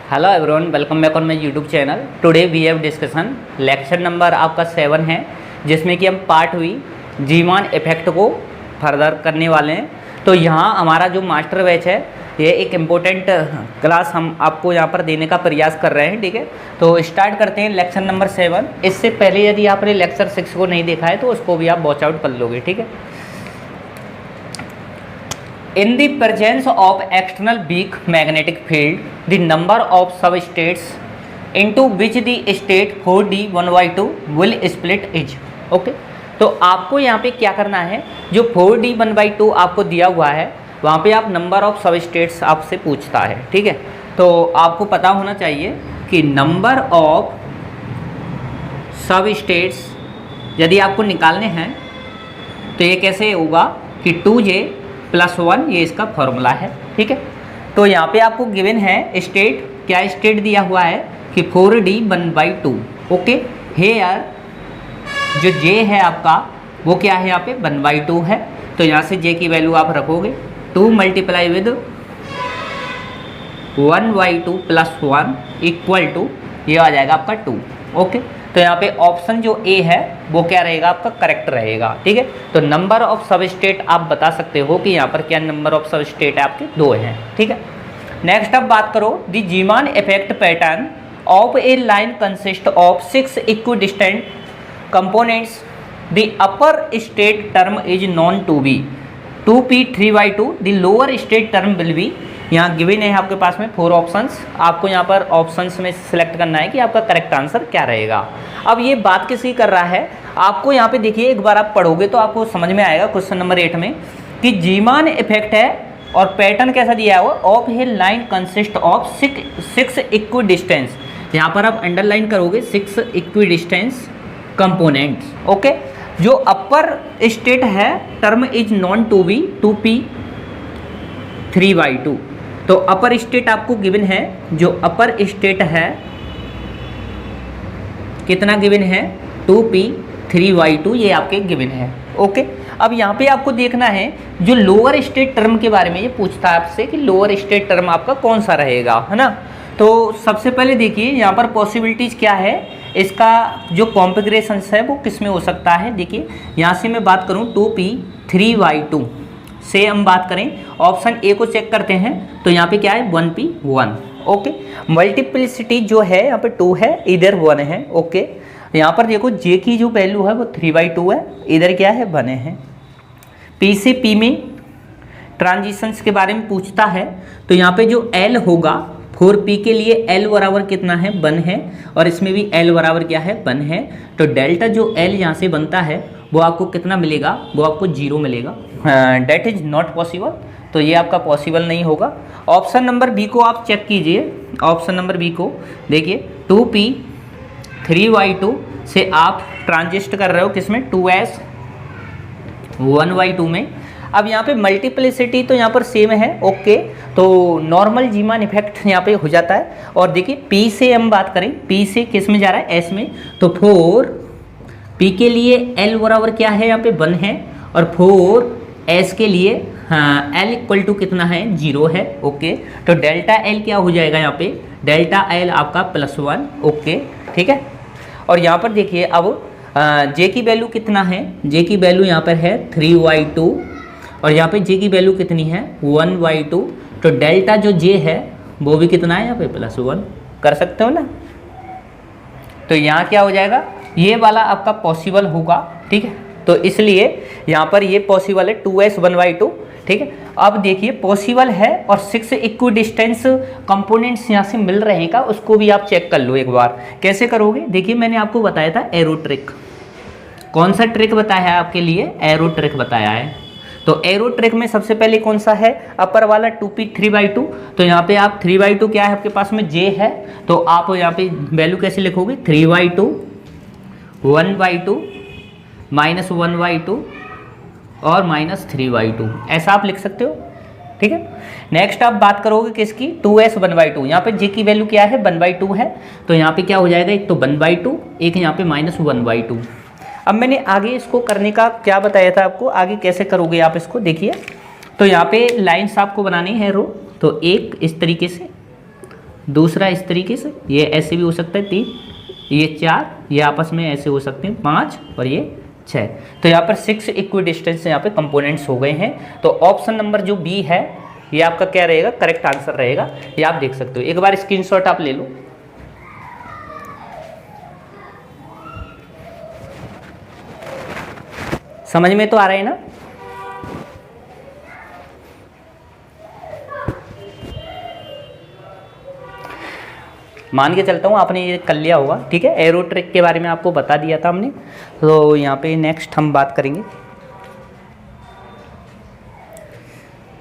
Hello everyone, welcome back on my YouTube channel. Today we have discussion lecture number आपका 7 है, जिसमें कि हम पार्ट हुई जीमान इफेक्ट को फर्दर करने वाले हैं। तो यहाँ हमारा जो मास्टर बैच है, ये एक इम्पोर्टेंट क्लास हम आपको यहाँ पर देने का प्रयास कर रहे हैं। ठीक है, तो स्टार्ट करते हैं लेक्चर नंबर 7। इससे पहले यदि आपने लेक्चर 6 को नहीं देखा है तो उसको भी आप वॉच आउट कर लोगे। ठीक है। In the presence of external weak magnetic field, the number of substates into which the state 4d 1/2 will split is okay। तो आपको यहाँ पे क्या करना है, जो 4d 1/2 आपको दिया हुआ है वहाँ पे आप नंबर ऑफ सबस्टेट्स आपसे पूछता है। ठीक है, तो आपको पता होना चाहिए कि नंबर ऑफ सबस्टेट्स यदि आपको निकालने हैं तो ये कैसे होगा कि 2j + 1 ये इसका फॉर्मूला है। ठीक है, तो यहाँ पे आपको गिवन है स्टेट, क्या स्टेट दिया हुआ है कि 4d 1/2। ओके, हेयर जो j है आपका वो क्या है, यहाँ पे 1/2 है। तो यहाँ से j की वैल्यू आप रखोगे 2 × 1/2 + 1 = ये आ जाएगा आपका 2। ओके, तो यहाँ पे ऑप्शन जो ए है वो क्या रहेगा, आपका करेक्ट रहेगा। ठीक है, तो नंबर ऑफ सबस्टेट आप बता सकते हो कि यहाँ पर क्या नंबर ऑफ सबस्टेट आपके 2 हैं। ठीक है, नेक्स्ट अब बात करो the Zeeman effect pattern of a line consist of 6 equidistant components. The upper state term is known to be 2p 3/2। The lower state term will be, यहाँ गिवन है आपके पास में 4 ऑप्शंस। आपको यहाँ पर ऑप्शंस में सिलेक्ट करना है कि आपका करेक्ट आंसर क्या रहेगा। अब ये बात किसी कर रहा है, आपको यहाँ पे देखिए, एक बार आप पढ़ोगे तो आपको समझ में आएगा क्वेश्चन नंबर 8 में कि जीमान इफेक्ट है और पैटर्न कैसा दिया हुआ, of a line consist of 6 equidistance. यहाँ पर आप अंडरलाइन करोगे 6 इक्विडिस्टेंस कंपोनेंट्स। ओके, जो अपर स्टेट है term is known to be 2p 3/2। तो अपर स्टेट आपको गिवन है, जो अपर स्टेट है कितना गिवन है, 2p 3/2 ये आपके गिवन है। ओके, अब यहाँ पे आपको देखना है जो लोअर स्टेट टर्म के बारे में ये पूछता है आपसे कि लोअर स्टेट टर्म आपका कौन सा रहेगा, है ना। तो सबसे पहले देखिए यहाँ पर पॉसिबिलिटीज़ क्या है, इसका जो कॉन्फ़िगरेशन है वो किस में हो सकता है। देखिए यहाँ से मैं बात करूँ 2p 3/2 से हम बात करें, ऑप्शन ए को चेक करते हैं तो यहाँ पे क्या है 1p 1। ओके, मल्टीप्लिसिटी जो है यहाँ पे 2 है, इधर 1 है। ओके, यहाँ पर देखो j की जो वैल्यू है वो 3/2 है, इधर क्या है 1 है। p से p में ट्रांजिशंस के बारे में पूछता है, तो यहाँ पे जो l होगा 4p के लिए l बराबर कितना है 1 है, और इसमें भी l बराबर क्या है 1 है। तो डेल्टा जो l यहाँ से बनता है वो आपको कितना मिलेगा, वो आपको 0 मिलेगा। डेट इज नॉट पॉसिबल, तो ये आपका पॉसिबल नहीं होगा। ऑप्शन नंबर बी को आप चेक कीजिए, ऑप्शन नंबर बी को देखिए 2p 3/2 से आप ट्रांजिस्ट कर रहे हो किसमें 2s 1/2 में। अब यहाँ पे मल्टीप्लिसिटी तो यहाँ पर सेम है। ओके, तो नॉर्मल जीमान इफेक्ट यहाँ पे हो जाता है। और देखिए p से हम बात करें, p से किस में जा रहा है, s में, तो 4p के लिए l बराबर क्या है यहाँ पे 1 है, और 4s के लिए हाँ l = कितना है 0 है। ओके, तो डेल्टा l क्या हो जाएगा यहाँ पे, डेल्टा l आपका +1। ओके, ठीक है, और यहाँ पर देखिए अब j की वैल्यू कितना है, j की वैल्यू यहाँ पर है 3/2, और यहाँ पे j की वैल्यू कितनी है 1/2। तो डेल्टा जो j है वो भी कितना है यहाँ पे +1, कर सकते हो ना। तो यहाँ क्या हो जाएगा, ये वाला आपका पॉसिबल होगा। ठीक है, तो इसलिए यहाँ पर ये पॉसिबल है 2s 1/2। ठीक है, अब देखिए पॉसिबल है और 6 इक्विडिस्टेंस कंपोनेंट्स यहाँ से मिल रहे हैं का, उसको भी आप चेक कर लो एक बार। कैसे करोगे, देखिए मैंने आपको बताया था एरो ट्रिक। कौन सा ट्रिक बताया है आपके लिए, एरो ट्रिक बताया है। तो एरो ट्रिक में सबसे पहले कौन सा है, अपर वाला 2p 3/2। तो यहाँ पे आप 3/2 क्या है आपके पास में j है, तो आप यहाँ पे वैल्यू कैसे लिखोगे 3/2 1/2 -1/2 और -3/2, ऐसा आप लिख सकते हो। ठीक है, नेक्स्ट आप बात करोगे किसकी, 2s 1/2। यहाँ पे j की वैल्यू क्या है 1/2 है, तो यहाँ पे क्या हो जाएगा, एक तो 1/2, एक यहाँ पे -1/2। अब मैंने आगे इसको करने का क्या बताया था आपको, आगे कैसे करोगे आप इसको देखिए। तो यहाँ पे लाइन्स आपको बनानी है रो, तो एक इस तरीके से दूसरा इस तरीके से, ये ऐसे भी हो सकता है 3, ये 4, ये आपस में ऐसे हो सकते हैं 5 और ये 6। तो यहाँ पर 6 इक्वी डिस्टेंस यहाँ पे कंपोनेंट्स हो गए हैं। तो ऑप्शन नंबर जो बी है ये आपका क्या रहेगा, करेक्ट आंसर रहेगा। ये आप देख सकते हो, एक बार स्क्रीनशॉट आप ले लो। समझ में तो आ रहा है ना? मान के चलता हूँ आपने ये कर लिया होगा, ठीक है। एरो ट्रिक के बारे में आपको बता दिया था हमने। तो यहाँ पे नेक्स्ट हम बात करेंगे,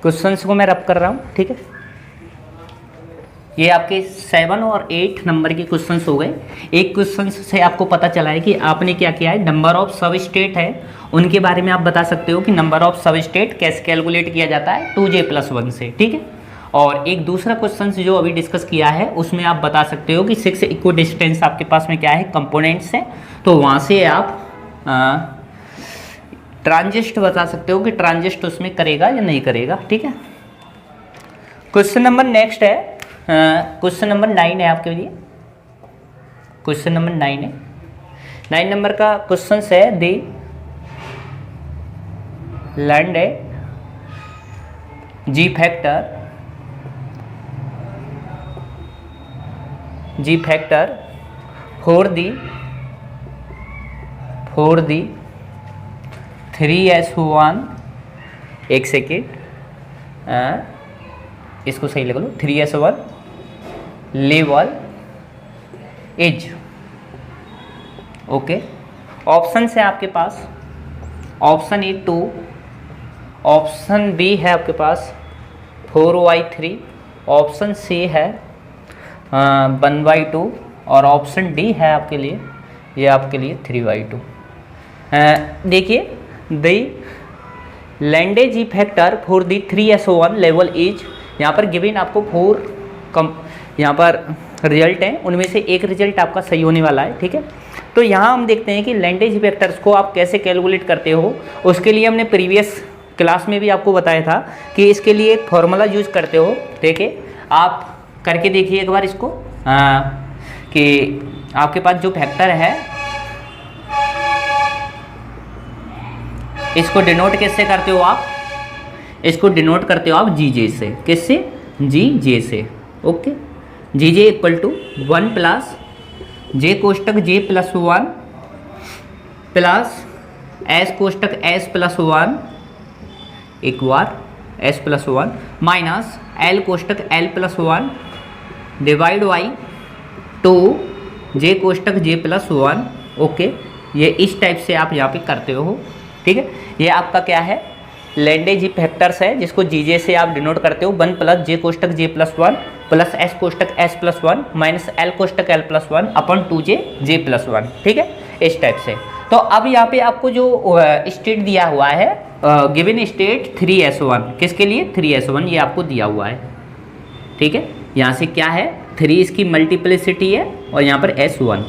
क्वेश्चंस को मैं रब कर रहा हूँ, ठीक है। ये आपके 7 और 8 नंबर के क्वेश्चंस हो गए। एक क्वेश्चन से आपको पता चला है कि आपने क्या किया है, नंबर ऑफ सब स्टेट है उनके बारे में आप बता सकते हो कि नंबर ऑफ सब स्टेट कैसे कैलकुलेट किया जाता है, 2j+1 से, ठीक है। और एक दूसरा क्वेश्चन जो अभी डिस्कस किया है उसमें आप बता सकते हो कि 6 इक्वी डिस्टेंस आपके पास में क्या है, कंपोनेंट्स हैं। तो वहाँ से आप ट्रांजिस्ट बता सकते हो कि ट्रांजिस्ट उसमें करेगा या नहीं करेगा, ठीक है। क्वेश्चन नंबर नेक्स्ट है, क्वेश्चन नंबर 9 है आपके लिए। क्वेश्चन नंबर 9 है, 9 नंबर का क्वेश्चन है, दी लैंड है जी फैक्टर फॉर दी 3s1, एक सेकेंड, इसको सही लगा लो, 3s1 level as, okay. Option है आपके पास, ऑप्शन ए 2, ऑप्शन बी है आपके पास 4y3, ऑप्शन सी है 1/2 और ऑप्शन डी है आपके लिए, ये आपके लिए 3/2। देखिए, the Lande g factor for the 3s1 level as, यहाँ पर गिवन आपको 4 यहाँ पर रिजल्ट हैं, उनमें से एक रिजल्ट आपका सही होने वाला है, ठीक है। तो यहाँ हम देखते हैं कि लैंडेज फैक्टर्स को आप कैसे कैलकुलेट करते हो। उसके लिए हमने प्रीवियस क्लास में भी आपको बताया था कि इसके लिए एक फॉर्मूला यूज करते हो, ठीक है। आप करके देखिए एक बार इसको, कि आपके पास जो फैक्टर है इसको डिनोट किससे करते हो आप, इसको डिनोट करते हो आप जीजे से, किससे, जीजे से, okay. G J equal to 1 plus J कोष्टक j+1 प्लस एस कोष्टक s+1 एक बार s+1 माइनस l कोष्टक l+1 डिवाइड बाई 2 जे कोष्टक j+1, ओके। ये इस टाइप से आप यहाँ पे करते हो, ठीक है। ये आपका क्या है, लैंडेज फैक्टर्स है जिसको जीजे से आप डिनोट करते हो, 1 प्लस जे कोष्टक j+1 प्लस एस कोष्टक s+1 माइनस l कोष्टक l+1 अपन 2j j+1, ठीक है, इस टाइप से। तो अब यहाँ पे आपको जो स्टेट दिया हुआ है, गिवन स्टेट 3s1, किसके लिए, 3s1 ये आपको दिया हुआ है, ठीक है। यहाँ से क्या है, 3 इसकी मल्टीप्लिसिटी है और यहाँ पर s1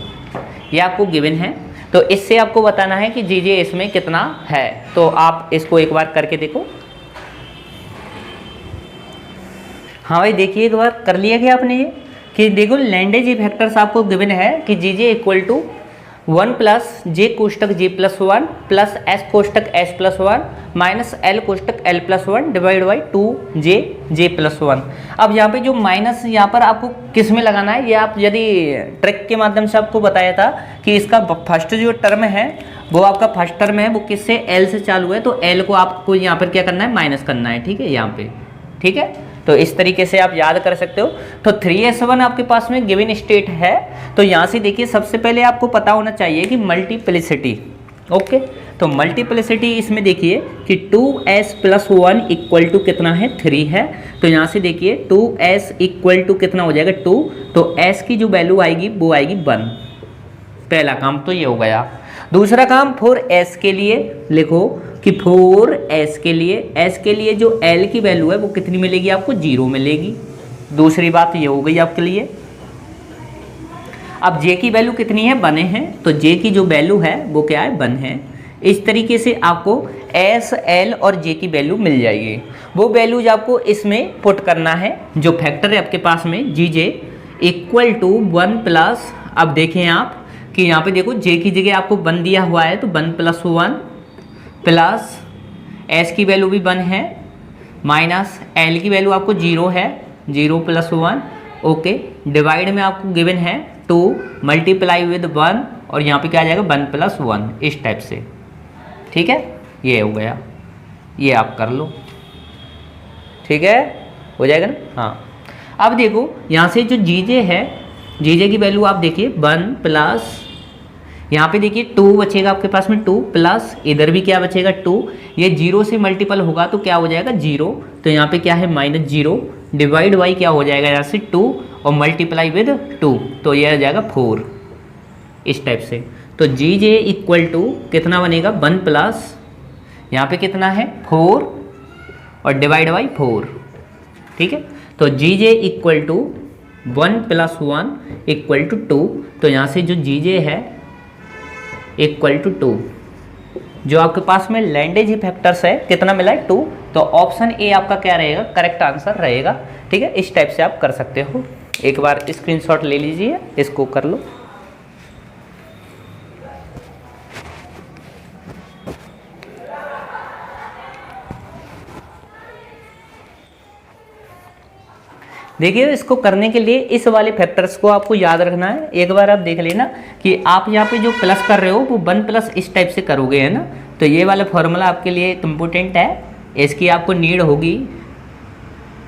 ये आपको गिवन है। तो इससे आपको बताना है कि जीजे इसमें कितना है। तो आप इसको एक बार करके देखो। हाँ भाई देखिए, एक बार कर लिया क्या आपने ये, कि देखो लैंडेज फैक्टर्स आपको गिवन है कि g J equal to 1 plus J कोष्टक j+1 प्लस एस कोष्टक s+1 माइनस l कोष्टक l+1 divide by 2j j+1। अब यहाँ पे जो माइनस यहाँ पर आपको किस में लगाना है, ये आप यदि ट्रिक के माध्यम से आपको बताया था कि इसका फर्स्ट जो टर्म है वो आपका फर्स्ट टर्म है वो किससे, l से चालू है, तो l को आपको यहाँ पर क्या करना है, माइनस करना है, ठीक है, यहाँ पे, ठीक है। तो इस तरीके से आप याद कर सकते हो। तो 3s1 आपके पास में गिवन स्टेट है। तो यहाँ से देखिए, सबसे पहले आपको पता होना चाहिए कि मल्टीप्लिसिटी, ओके। तो मल्टीप्लिसिटी इसमें देखिए कि 2s+1 इक्वल टू कितना है, 3 है। तो यहाँ से देखिए 2s इक्वल टू कितना हो जाएगा, 2। तो s की जो वैल्यू आएगी वो आएगी 1। पहला काम तो ये हो गया। दूसरा काम 4s के लिए लिखो कि 4s के लिए जो l की वैल्यू है वो कितनी मिलेगी आपको, 0 मिलेगी। दूसरी बात ये हो गई आपके लिए। अब j की वैल्यू कितनी है, 1 है, तो j की जो वैल्यू है वो क्या है, 1 है। इस तरीके से आपको s, l और j की वैल्यू मिल जाएगी। वो वैल्यूज आपको इसमें पुट करना है, जो फैक्टर है आपके पास में जीजे इक्वल टू 1 प्लस, अब देखें आप कि यहाँ पे देखो जे की जगह आपको 1 दिया हुआ है, तो 1 + 1 प्लस एस की वैल्यू भी 1 है, माइनस एल की वैल्यू आपको 0 है, 0 + 1, ओके, डिवाइड में आपको गिवन है 2 मल्टीप्लाई विद 1, और यहाँ पे क्या आ जाएगा 1 + 1, इस टाइप से। ठीक है, ये हो गया, ये आप कर लो। ठीक है, हो जाएगा ना। हाँ, अब देखो यहाँ से जो जीजे है, जीजे की वैल्यू आप देखिए 1 प्लस, यहाँ पे देखिए 2 बचेगा आपके पास में, 2 प्लस इधर भी क्या बचेगा 2, ये 0 से मल्टीपल होगा तो क्या हो जाएगा 0, तो यहाँ पे क्या है -0, डिवाइड बाई क्या हो जाएगा यहाँ से 2 और मल्टीप्लाई विद 2, तो ये आ जाएगा 4, इस टाइप से। तो जी जे इक्वल टू कितना बनेगा 1 प्लस, यहाँ पे कितना है 4 और डिवाइड बाई 4। ठीक है, तो जी जे इक्वल टू 1 + 1 = 2, तो यहाँ से जो जी जे है इक्वल टू 2, जो आपके पास में लैंडेज फैक्टर्स है कितना मिला है 2, तो ऑप्शन ए आपका क्या रहेगा, करेक्ट आंसर रहेगा। ठीक है, इस टाइप से आप कर सकते हो। एक बार स्क्रीनशॉट ले लीजिए, इसको कर लो। देखिए, इसको करने के लिए इस वाले फैक्टर्स को आपको याद रखना है। एक बार आप देख लेना कि आप यहाँ पे जो प्लस कर रहे हो वो 1 प्लस इस टाइप से करोगे, है ना, तो ये वाला फॉर्मूला आपके लिए इम्पोर्टेंट है, इसकी आपको नीड होगी,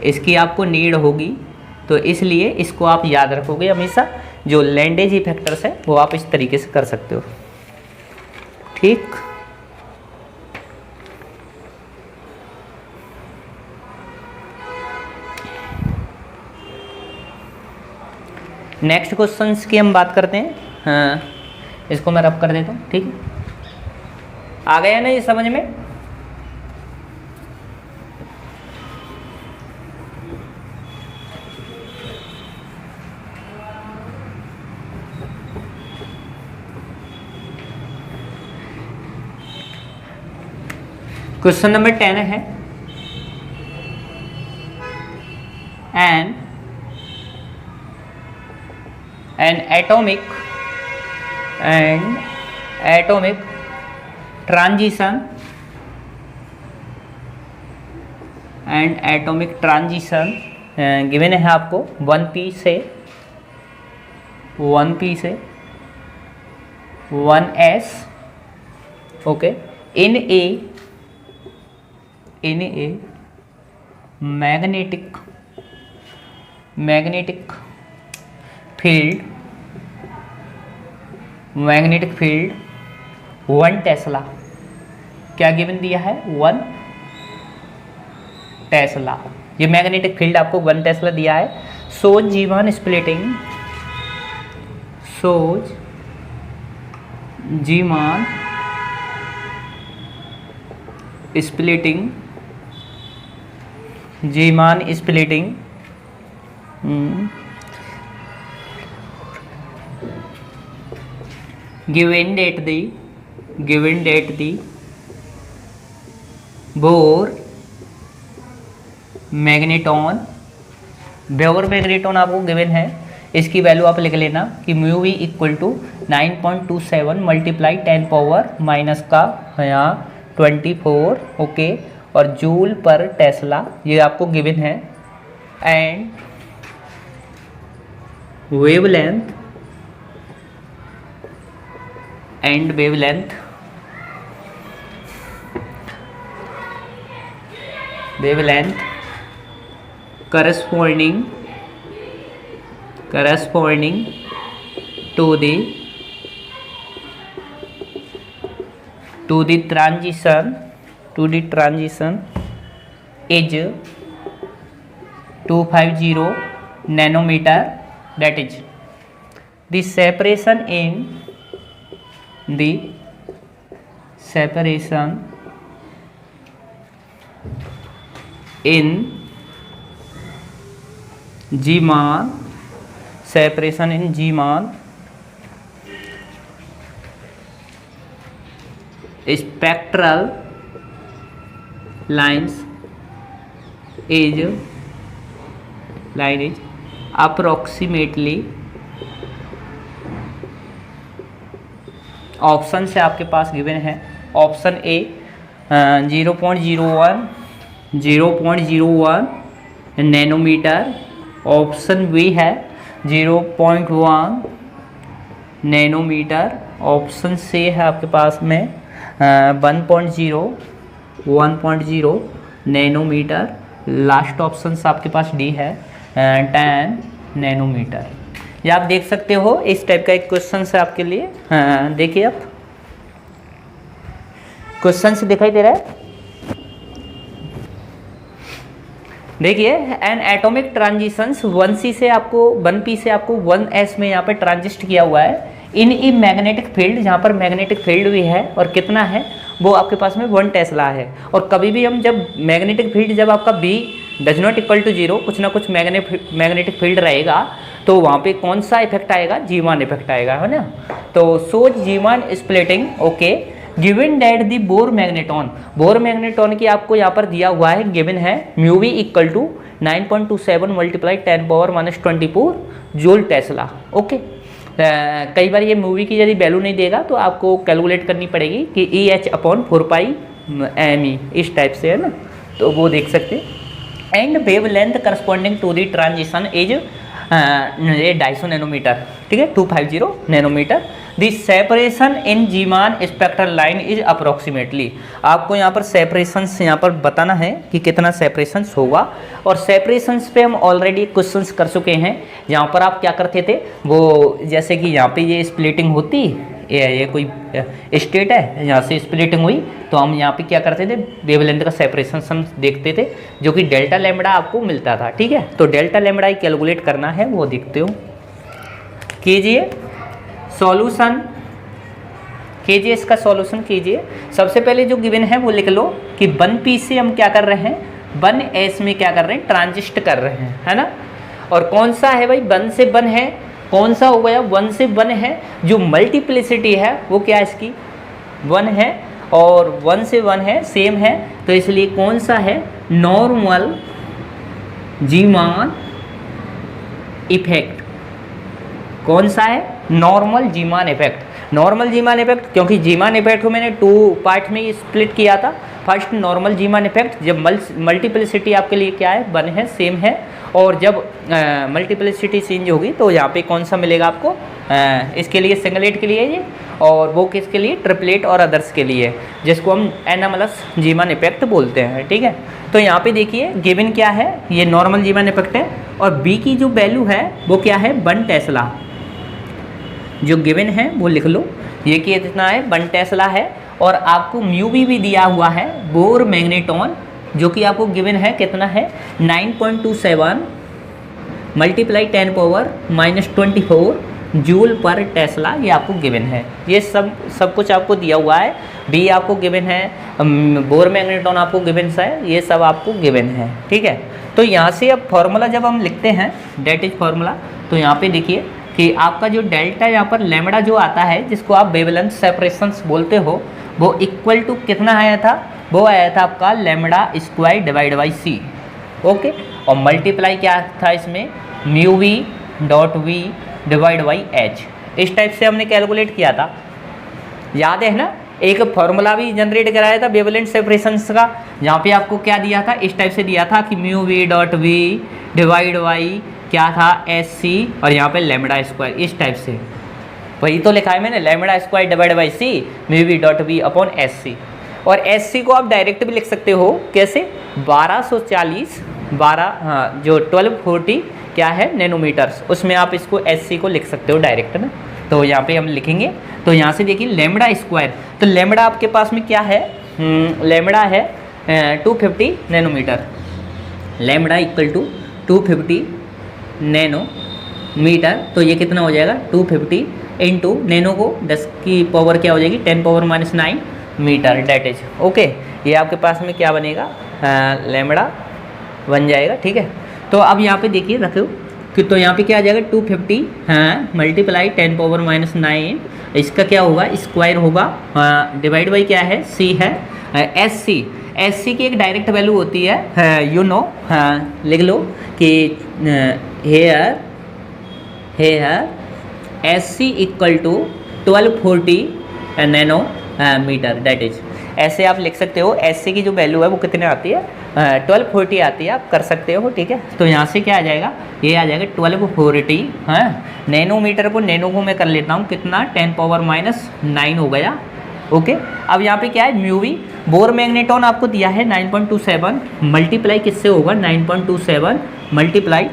इसकी आपको नीड होगी, तो इसलिए इसको आप याद रखोगे हमेशा। जो लैंडेज फैक्टर्स है वो आप इस तरीके से कर सकते हो। ठीक, नेक्स्ट क्वेश्चन की हम बात करते हैं। हाँ, इसको मैं रब कर देता हूँ। ठीक है, आ गया ना ये समझ में। क्वेश्चन नंबर 10 है, an atomic transition गिवन है आपको 1p से 1s, okay, in a magnetic field 1 Tesla, क्या गिवन दिया है 1 टेस्ला, ये मैग्नेटिक फील्ड आपको 1 टेस्ला दिया है। सोज Zeeman splitting given that the Bohr magneton आपको गिवन है, इसकी वैल्यू आप लिख लेना कि mu B equal to 9.27 multiply 10 power minus का यहाँ 24, ओके, और जूल पर टेस्ला ये आपको गिवन है, and wavelength corresponding to the transition is 250 nanometer, that is the separation in Zeeman spectral lines is approximately option से आपके पास गिवन है। Option A 0.01 nanometre, option B है 0.1 नैनोमीटर, ऑप्शन सी है आपके पास में 1.0 नैनोमीटर, लास्ट ऑप्शन आपके पास डी है 10 नैनोमीटर। ये आप देख सकते हो, इस टाइप का एक क्वेश्चन है आपके लिए। देखिए आप क्वेश्चन से दिखाई दे रहा है, देखिए एन एटॉमिक ट्रांजिशंस 1C से आपको 1P से आपको 1S में यहाँ पे ट्रांजिस्ट किया हुआ है इन ई मैग्नेटिक फील्ड, जहाँ पर मैग्नेटिक फील्ड भी है और कितना है वो आपके पास में 1 टेस्ला है। और कभी भी हम जब मैग्नेटिक फील्ड जब आपका B does not equal to 0, कुछ ना कुछ मैग्नेटिक फील्ड रहेगा, तो वहाँ पे कौन सा इफेक्ट आएगा, जीमान इफेक्ट आएगा, है ना। तो सोच Zeeman splitting, okay, given that the Bohr magneton की आपको यहाँ पर दिया हुआ है, गिवन है mu B equal to 9.27 multiply 10⁻24 joule tesla. Okay, कई बार ये मूवी की यदि वैल्यू नहीं देगा तो आपको कैलकुलेट करनी पड़ेगी कि EH/4πme इस टाइप से, है ना, तो वो देख सकते। And wavelength corresponding to the transition is 250 nanometre, ठीक है, 250 nanometre. The separation in Zeeman spectral line is approximately, आपको यहाँ पर सेपरेशंस यहाँ पर बताना है कि कितना सेपरेशंस होगा। और सेपरेशंस पे हम ऑलरेडी क्वेश्चंस कर चुके हैं, यहाँ पर आप क्या करते थे, वो जैसे कि यहाँ पे ये स्प्लिटिंग होती, ये कोई स्टेट है, यहाँ से स्प्लिटिंग हुई, तो हम यहाँ पे क्या करते थे, वेवलेंथ का सेपरेशन हम देखते थे, जो कि डेल्टा लैम्बडा आपको मिलता था, ठीक है। तो डेल्टा लैम्बडा ही कैलकुलेट करना है, वो देखते हो, कीजिए सॉल्यूशन, कीजिए इसका सॉल्यूशन कीजिए। सबसे पहले जो गिवन है वो लिख लो कि 1P से हम क्या कर रहे हैं, 1S में क्या कर रहे हैं, ट्रांजिस्ट कर रहे हैं, है ना। और कौन सा है भाई, 1 से 1 है, कौन सा हो गया, 1 से 1 है, जो मल्टीप्लिसिटी है वो क्या है इसकी 1 है, और 1 से 1 है, सेम है, तो इसलिए कौन सा है, नॉर्मल जीमान इफेक्ट, कौन सा है, normal Zeeman effect. Normal Zeeman effect, क्योंकि जीमान इफेक्ट को मैंने 2 पार्ट में स्प्लिट किया था। फर्स्ट नॉर्मल जीमान इफेक्ट, जब मल्टीप्लिसिटी आपके लिए क्या है, 1 है, सेम है, और जब मल्टीप्लिसिटी चेंज होगी तो यहाँ पे कौन सा मिलेगा आपको, इसके लिए सिंगलेट के लिए ये, और वो किसके लिए, ट्रिपलेट और अदर्स के लिए, जिसको हम एनामलस जीमान इफेक्ट बोलते हैं, ठीक है। तो यहाँ पे देखिए गिवन क्या है, ये नॉर्मल जीमान इफेक्ट है, और बी की जो वैल्यू है वो क्या है, 1 टेस्ला, जो गिवन है वो लिख लो, ये कितना है, 1 टेस्ला है। और आपको म्यू भी दिया हुआ है, बोर मैग्नेटॉन, जो कि आपको गिवन है कितना है, 9.27 मल्टीप्लाई 10⁻⁻24 जूल पर टेस्ला, ये आपको गिवन है। ये सब कुछ आपको दिया हुआ है, बी आपको गिवन है, बोर मैग्नेटॉन आपको गिवन है, ये सब आपको गिवन है, ठीक है। तो यहाँ से अब फॉर्मूला जब हम लिखते हैं, डेट इज फॉर्मूला, तो यहाँ पे देखिए कि आपका जो डेल्टा यहाँ पर लैम्बडा जो आता है, जिसको आप वेवलेंथ सेपरेशंस बोलते हो, वो इक्वल टू कितना आया था, वो आया था आपका lambda square divide by C, okay. और मल्टीप्लाई क्या था इसमें, mu V dot V divide by H, इस टाइप से हमने कैलकुलेट किया था, याद है ना। एक फॉर्मूला भी जनरेट कराया था वेवलेंथ सेपरेशंस का, जहाँ पे आपको क्या दिया था, इस टाइप से दिया था कि mu V dot V divide by क्या था, एस सी, और यहाँ पे लैम्बडा स्क्वायर, इस टाइप से, वही तो लिखा है मैंने, lambda square divide by C mu V dot V upon S C. और एस सी को आप डायरेक्ट भी लिख सकते हो, कैसे, 1240 जो 1240 क्या है नैनोमीटर्स, उसमें आप इसको एस सी को लिख सकते हो डायरेक्ट ना। तो यहाँ पे हम लिखेंगे, तो यहाँ से देखिए लैम्बडा स्क्वायर, तो लैम्बडा आपके पास में क्या है, लैम्बडा है 250 nanometre, lambda equal to 250 nanometre, तो ये कितना हो जाएगा, 250 इंटू नैनो को 10 की पावर क्या हो जाएगी, 10⁻⁹ मीटर, डेट इज ओके। ये आपके पास में क्या बनेगा, लैम्बडा बन जाएगा, ठीक है। तो अब यहाँ पे देखिए रखो कि, तो यहाँ पे क्या आ जाएगा, 250 मल्टीप्लाई 10⁻⁹, इसका क्या होगा, स्क्वायर होगा, डिवाइड बाई क्या है, सी है, एस सी, एस सी की एक डायरेक्ट वैल्यू होती है, यू नो, लिख लो कि हेयर है SC equal to 1240 nano metre, that is ऐसे आप लिख सकते हो। SC की जो वैल्यू है वो कितने आती है, 1240 आती है, आप कर सकते हो, ठीक है। तो यहाँ से क्या आ जाएगा, ये आ जाएगा 1240 है। नैनोमीटर को नैनो को मैं कर लेता हूँ कितना, 10⁻⁹ हो गया, ओके। अब यहाँ पे क्या है, म्यूवी बोर मैग्नेटॉन आपको दिया है 9.27, मल्टीप्लाई किससे होगा, 9.27 मल्टीप्लाई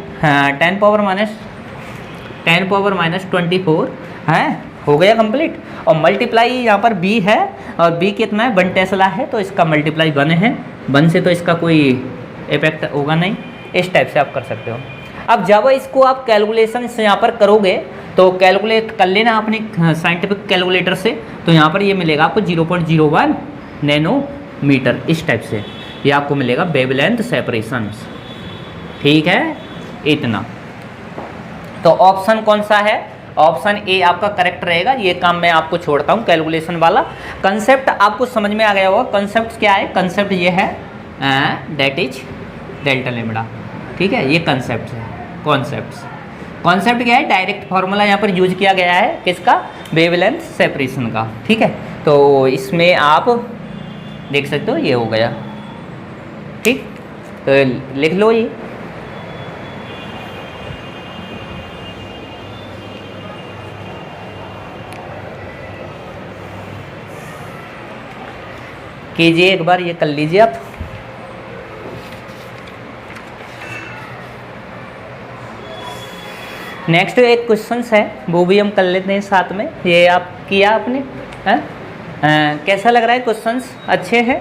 10⁻⁻24 है, हो गया कंप्लीट। और मल्टीप्लाई यहाँ पर B है, और B कितना है, 1 टेस्ला है, तो इसका मल्टीप्लाई 1 है, 1 से तो इसका कोई इफेक्ट होगा नहीं। इस टाइप से आप कर सकते हो। अब जब इसको आप कैलकुलेशन से यहाँ पर करोगे तो कैलकुलेट कर लेना अपने साइंटिफिक कैलकुलेटर से, तो यहाँ पर ये मिलेगा आपको 0.01 नैनोमीटर, इस टाइप से ये आपको मिलेगा वेवलेंथ सेपरेशन, ठीक है, इतना। तो ऑप्शन कौन सा है, ऑप्शन ए आपका करेक्ट रहेगा। ये काम मैं आपको छोड़ता हूँ, कैलकुलेशन वाला। कंसेप्ट आपको समझ में आ गया होगा। कंसेप्ट क्या है, कंसेप्ट ये है दैट इज डेल्टा लैम्बडा, ठीक है, ये कंसेप्ट है। कॉन्सेप्ट क्या है, डायरेक्ट फार्मूला यहाँ पर यूज किया गया है, किसका, वेवलेंथ सेपरेशन का, ठीक है। तो इसमें आप देख सकते हो ये हो गया, ठीक। तो लिख लो ये, कीजिए एक बार, ये कर लीजिए आप। नेक्स्ट एक क्वेश्चंस है, वो भी हम कर लेते हैं साथ में। ये आप किया आपने, हैं, कैसा लग रहा है, क्वेश्चंस अच्छे हैं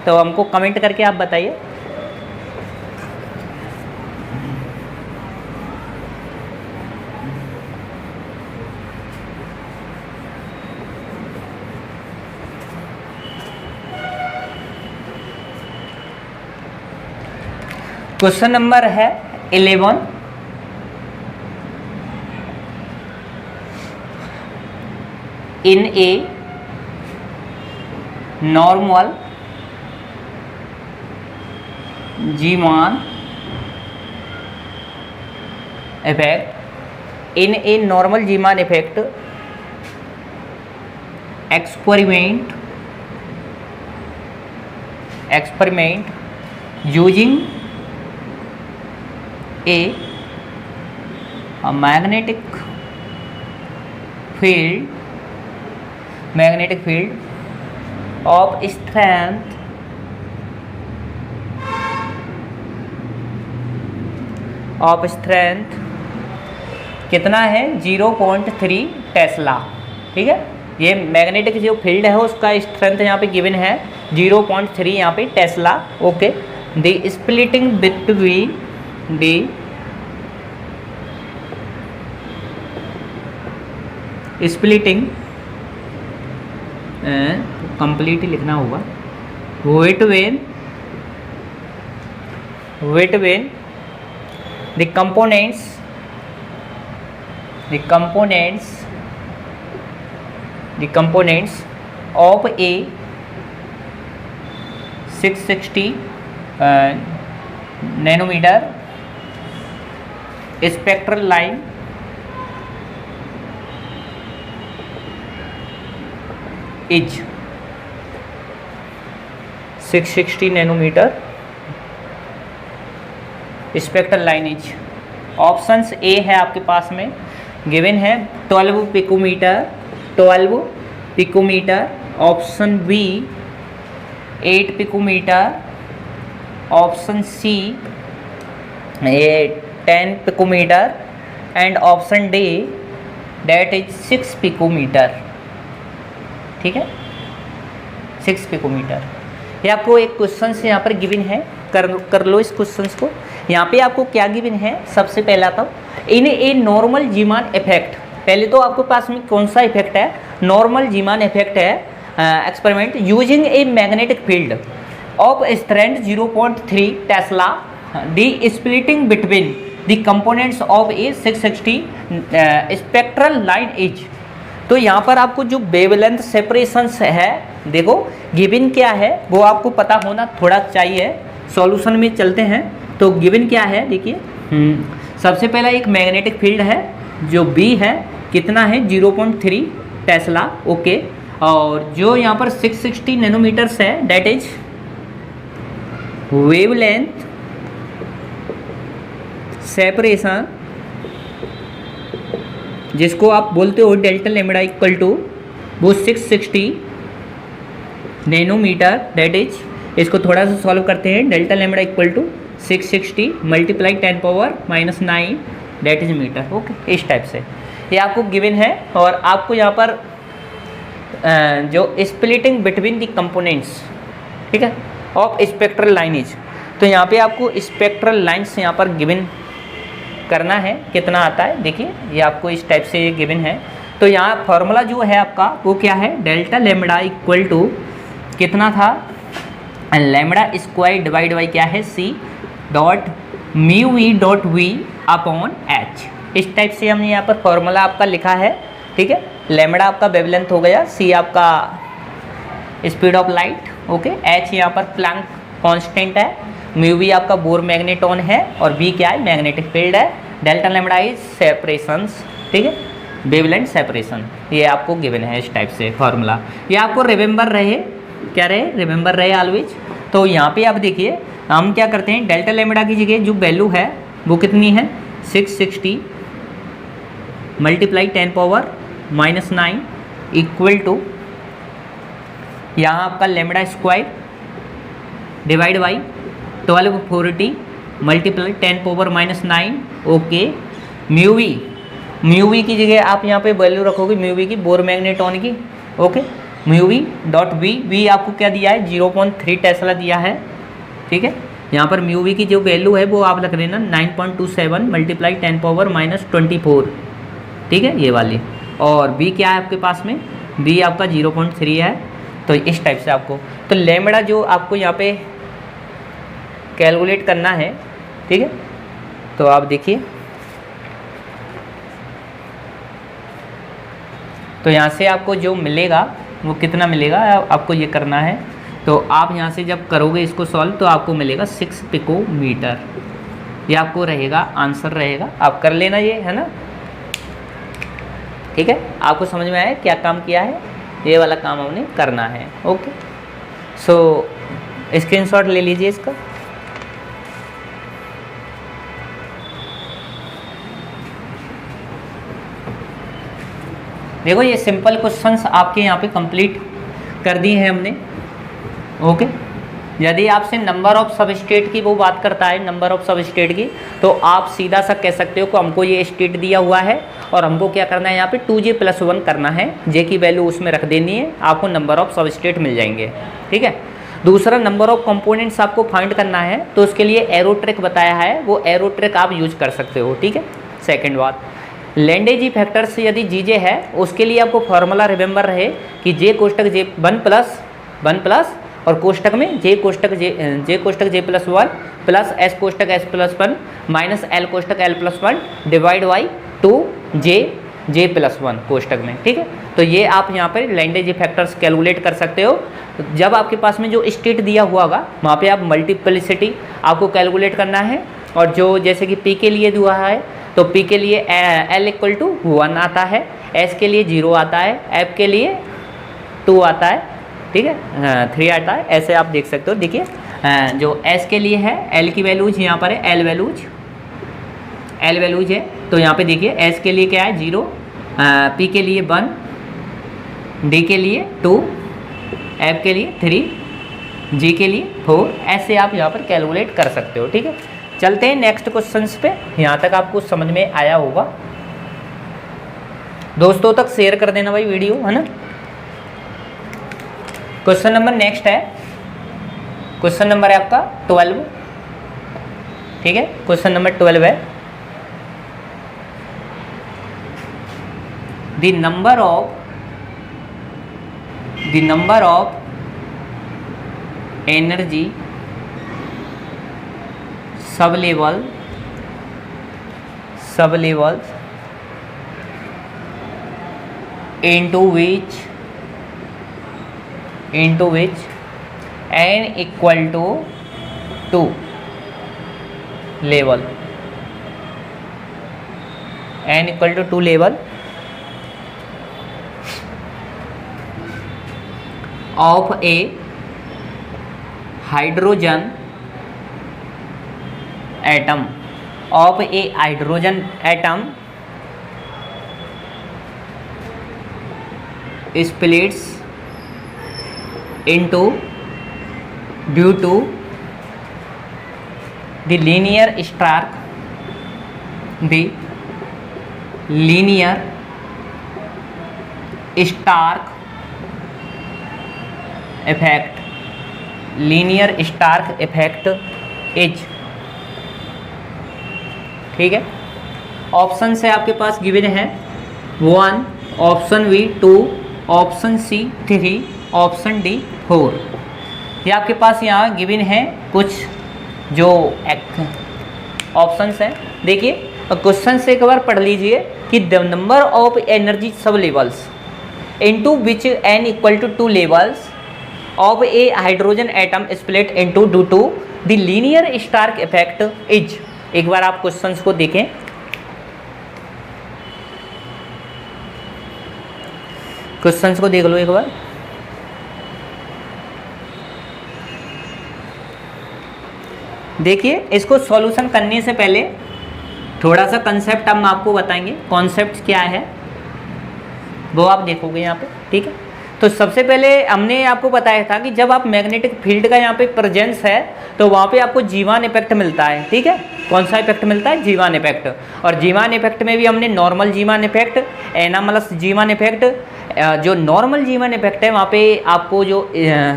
तो हमको कमेंट करके आप बताइए। क्वेश्चन नंबर है 11, in a normal Zeeman effect, in a normal Zeeman effect experiment using a magnetic field of strength कितना है, 0.3 टेस्ला, ठीक है। ये मैग्नेटिक जो फील्ड है उसका स्ट्रेंथ यहाँ पे गिवन है 0.3 यहाँ पे Tesla, okay. The splitting between the splitting complete लिखना होगा, between the components of a 660 nanometer spectral line is 660 nanometre spectral line is. Options A है आपके पास में, गिवन है 12 picometre, option B 8 picometre, option C 10 picometre and option D that is 6 picometre, ठीक है, 6 picometre. ये आपको एक क्वेश्चन से यहाँ पर गिवन है, कर लो इस क्वेश्चन को। यहाँ पे आपको क्या गिवन है, सबसे पहला तो इन ए नॉर्मल जीमान इफेक्ट, पहले तो आपके पास में कौन सा इफेक्ट है, नॉर्मल जीमान इफेक्ट है, experiment using A magnetic field of strength 0.3 Tesla, the splitting between the components of A 660 spectral line is. तो यहाँ पर आपको जो वेवलेंथ सेपरेशंस है, देखो गिवन क्या है वो आपको पता होना थोड़ा चाहिए। सॉल्यूशन में चलते हैं, तो गिवन क्या है देखिए, सबसे पहला एक मैग्नेटिक फील्ड है जो बी है कितना है 0.3 टेस्ला, ओके। और जो यहाँ पर 660 नैनोमीटर्स है दैट इज वेवलेंथ सेपरेशन, जिसको आप बोलते हो डेल्टा लैम्ब्डा इक्वल टू वो 660 नैनोमीटर, दैट इज, इसको थोड़ा सा सॉल्व करते हैं, delta lambda equal to 660 multiply 10⁻⁻⁹ that is metre, okay. इस टाइप से ये आपको गिवन है। और आपको यहाँ पर जो स्प्लिटिंग बिटवीन द कंपोनेंट्स, ठीक है, ऑफ स्पेक्ट्रल लाइनेज, तो यहाँ पे आपको स्पेक्ट्रल लाइन्स यहाँ पर गिवन करना है, कितना आता है देखिए, ये आपको इस टाइप से ये गिवन है। तो यहाँ फॉर्मूला जो है आपका वो क्या है, डेल्टा लैम्ब्डा इक्वल टू कितना था, लैम्ब्डा स्क्वायर डिवाइड बाई क्या है C dot mu V dot V upon H. इस टाइप से हमने यहाँ पर फॉर्मूला आपका लिखा है, ठीक है। लैम्ब्डा आपका वेवलेंथ हो गया, सी आपका speed of light, okay. H यहाँ पर प्लैंक कांस्टेंट है, म्यू वी आपका बोर मैग्नेटॉन है, और वी क्या है, मैग्नेटिक फील्ड है। डेल्टा लैम्ब्डा इज सेपरेशंस, ठीक है, वेवलेंथ सेपरेशन, ये आपको गिवन है इस टाइप से फॉर्मूला। ये आपको रिमेंबर रहे, क्या रहे, रिमेंबर रहे ऑलवेज। तो यहाँ पे आप देखिए हम क्या करते हैं, डेल्टा लैम्ब्डा की जगह जो वैल्यू है वो कितनी है 660 मल्टीप्लाई 10⁻⁹ इक्वल टू यहाँ आपका lambda square divide by 1240 multiply 10⁻⁹, okay. Mu V की जगह आप यहाँ पे वैल्यू रखोगे म्यू वी की, बोर मैग्नेटॉन की, okay. Mu V dot V आपको क्या दिया है 0.3 टेस्ला दिया है, ठीक है। यहाँ पर म्यू वी की जो वैल्यू है वो आप रख लेना 9.27 मल्टीप्लाई 10⁻⁻24, ठीक है, ये वाली। और बी क्या है आपके पास में, बी आपका 0.3 है। तो इस टाइप से आपको, तो लैम्ब्डा जो आपको यहाँ पे कैलकुलेट करना है, ठीक है। तो आप देखिए, तो यहाँ से आपको जो मिलेगा वो कितना मिलेगा, आपको ये करना है। तो आप यहाँ से जब करोगे इसको सॉल्व तो आपको मिलेगा 6 पिकोमीटर, ये आपको रहेगा आंसर रहेगा। आप कर लेना, ये है ना, ठीक है। आपको समझ में आया क्या काम किया है, ये वाला काम हमने करना है, ओके। सो स्क्रीनशॉट ले लीजिए इसका। देखो ये सिंपल क्वेश्चंस आपके यहाँ पे कंप्लीट कर दिए हैं हमने, ओके। यदि आपसे नंबर ऑफ सबस्टेट की वो बात करता है, नंबर ऑफ सबस्टेट की, तो आप सीधा सा कह सकते हो कि हमको ये स्टेट दिया हुआ है और हमको क्या करना है, यहाँ पे 2j+1 करना है, जे की वैल्यू उसमें रख देनी है, आपको नंबर ऑफ सबस्टेट मिल जाएंगे, ठीक है। दूसरा नंबर ऑफ कंपोनेंट्स आपको फाइंड करना है, तो उसके लिए एरो ट्रिक बताया है, वो एरो ट्रिक आप यूज कर सकते हो, ठीक है। सेकेंड बात, लैंडेजी फैक्टर्स यदि जीजे है उसके लिए आपको फॉर्मूला रिमेंबर रहे कि जे कोष्टक जे 1 और कोष्टक में जे कोष्टक j+1 प्लस एस कोष्टक s+1 माइनस एल कोष्टक l+1 डिवाइड बाई 2j+1 कोष्टक में, ठीक है। तो ये आप यहाँ पर लैंडेजी फैक्टर्स कैलकुलेट कर सकते हो। जब आपके पास में जो स्टेट दिया हुआ होगा वहाँ पे आप मल्टीप्लिसिटी आपको कैलकुलेट करना है, और जो जैसे कि P के लिए दिया है तो P के लिए L इक्वल टू 1 आता है, S के लिए 0 आता है, F के लिए 2 आता है, ठीक है, 3 आता है, ऐसे आप देख सकते हो। देखिए जो S के लिए है L की वैल्यूज यहाँ पर है, L वैल्यूज है, तो यहाँ पे देखिए S के लिए क्या है 0, P के लिए 1, D के लिए 2, F के लिए 3, G के लिए 4, ऐसे आप यहाँ पर कैलकुलेट कर सकते हो, ठीक है। चलते हैं नेक्स्ट क्वेश्चंस पे, यहाँ तक आपको समझ में आया होगा। दोस्तों तक शेयर कर देना भाई वीडियो, है ना। क्वेश्चन नंबर नेक्स्ट है, क्वेश्चन नंबर है आपका 12, ठीक है। क्वेश्चन नंबर 12 है, द नंबर ऑफ एनर्जी सब levels into which n equal to 2 level, n equal to 2 level of a hydrogen atom of a hydrogen atom splits into due to the linear stark effect is, ठीक है। Option से आपके पास given है 1, option B 2, option C 3, option D 4। ये आपके पास यहाँ given है कुछ जो ऑप्शंस हैं। देखिए क्वेश्चन से एक बार पढ़ लीजिए कि the number of energy sub levels into which n equal to 2 levels of a hydrogen atom split into due to the linear Stark effect is. एक बार आप क्वेश्चंस को देखें। क्वेश्चंस को देख लो एक बार। देखिए इसको सॉल्यूशन करने से पहले थोड़ा सा कंसेप्ट हम आपको बताएंगे। कॉन्सेप्ट क्या है वो आप देखोगे यहाँ पे, ठीक है। तो सबसे पहले हमने आपको बताया था कि जब आप मैग्नेटिक फील्ड का यहाँ पे प्रेजेंस है तो वहाँ पे आपको जीवान इफेक्ट मिलता है, ठीक है। कौन सा इफेक्ट मिलता है? जीवान इफेक्ट। और जीवान इफेक्ट में भी हमने नॉर्मल जीवान इफेक्ट, एनामलस जीवान इफेक्ट, जो नॉर्मल जीवान इफेक्ट है वहाँ पे आपको जो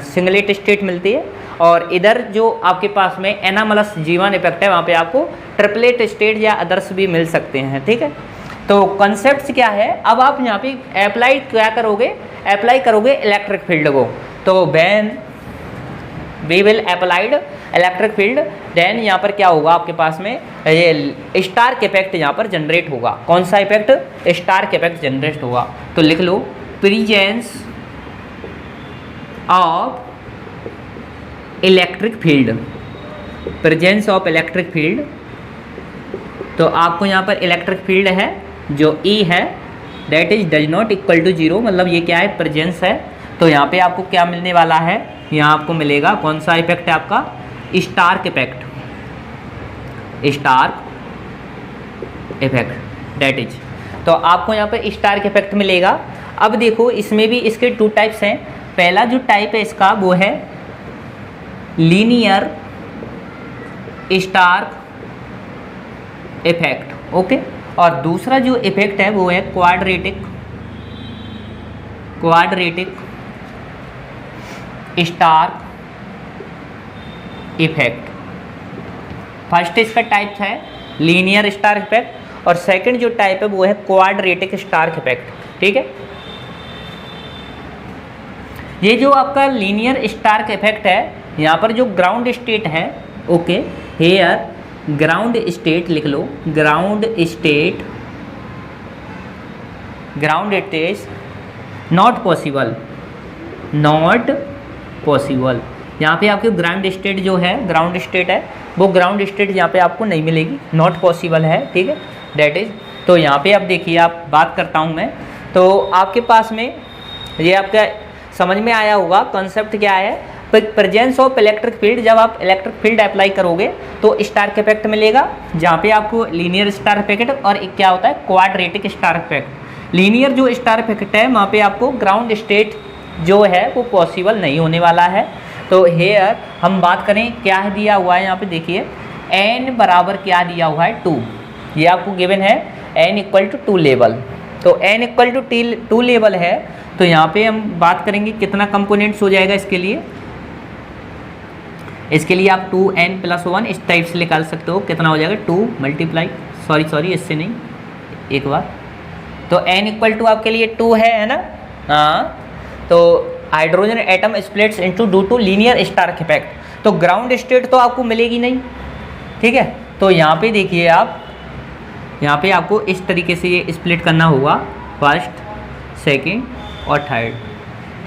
सिंगलेट स्टेट मिलती है, और इधर जो आपके पास में एनामलस जीवान इफेक्ट है वहाँ पे आपको ट्रिपलेट स्टेट या अदर्स भी मिल सकते हैं, ठीक है। तो कॉन्सेप्ट क्या है, अब आप यहाँ पे अप्लाई क्या करोगे, अप्लाई करोगे इलेक्ट्रिक फील्ड को। तो when we will applied electric field then यहाँ पर क्या होगा आपके पास में ये स्टार्क इफेक्ट यहाँ पर जनरेट होगा। कौन सा इफेक्ट? स्टार्क इफेक्ट जनरेट होगा। तो लिख लो presence of electric field, presence of electric field. तो आपको यहाँ पर इलेक्ट्रिक फील्ड है जो E है that is does not equal to 0, मतलब ये क्या है? प्रेजेंस है। तो यहाँ पे आपको क्या मिलने वाला है? यहाँ आपको मिलेगा कौन सा इफेक्ट है आपका? Stark effect, Stark effect that is. तो आपको यहाँ पे स्टार्क इफेक्ट मिलेगा। अब देखो इसमें भी इसके 2 टाइप्स हैं। पहला जो टाइप है इसका वो है लीनियर स्टार्क इफेक्ट, ओके। और दूसरा जो इफेक्ट है वो है क्वाड्रेटिक स्टार्क इफेक्ट। फर्स्ट इसका टाइप है लीनियर स्टार्क इफेक्ट और सेकंड जो टाइप है वो है क्वाड्रेटिक स्टार्क इफेक्ट, ठीक है। ये जो आपका लीनियर स्टार्क इफेक्ट है, यहाँ पर जो ग्राउंड स्टेट है, ओके, हेयर ग्राउंड स्टेट लिख लो, ग्राउंड स्टेट नॉट पॉसिबल, यहाँ पे आपके ग्राउंड स्टेट जो है, ग्राउंड स्टेट है वो ग्राउंड स्टेट यहाँ पे आपको नहीं मिलेगी, नॉट पॉसिबल है, ठीक है, दैट इज। तो यहाँ पे आप देखिए, आप बात करता हूँ मैं, तो आपके पास में ये आपका समझ में आया होगा कॉन्सेप्ट क्या है। प्रेजेंस ऑफ इलेक्ट्रिक फील्ड, जब आप इलेक्ट्रिक फील्ड अप्लाई करोगे तो स्टार्क इफेक्ट मिलेगा, जहाँ पे आपको लीनियर स्टार्क इफेक्ट और एक क्या होता है क्वाड्रेटिक स्टार्क इफेक्ट। लीनियर जो स्टार्क इफेक्ट है वहाँ पे आपको ग्राउंड स्टेट जो है वो पॉसिबल नहीं होने वाला है। तो हेयर हम बात करें क्या है दिया हुआ है, यहाँ पे देखिए n बराबर क्या दिया हुआ है 2, ये आपको गिवन है n इक्वल टू 2 लेवल। तो n इक्वल टू 2 लेवल है, तो यहाँ पे हम बात करेंगे कितना कंपोनेंट्स हो जाएगा इसके लिए आप 2n+1 इस टाइप से निकाल सकते हो। कितना हो जाएगा 2 मल्टीप्लाई, सॉरी इससे नहीं, एक बार। तो n इक्वल टू आपके लिए 2 है ना, हाँ। तो hydrogen atom splits into due to linear Stark effect. तो ग्राउंड स्टेट तो आपको मिलेगी नहीं, ठीक है। तो यहाँ पे देखिए आप, यहाँ पे आपको इस तरीके से ये स्प्लिट करना होगा, फर्स्ट, सेकेंड और थर्ड,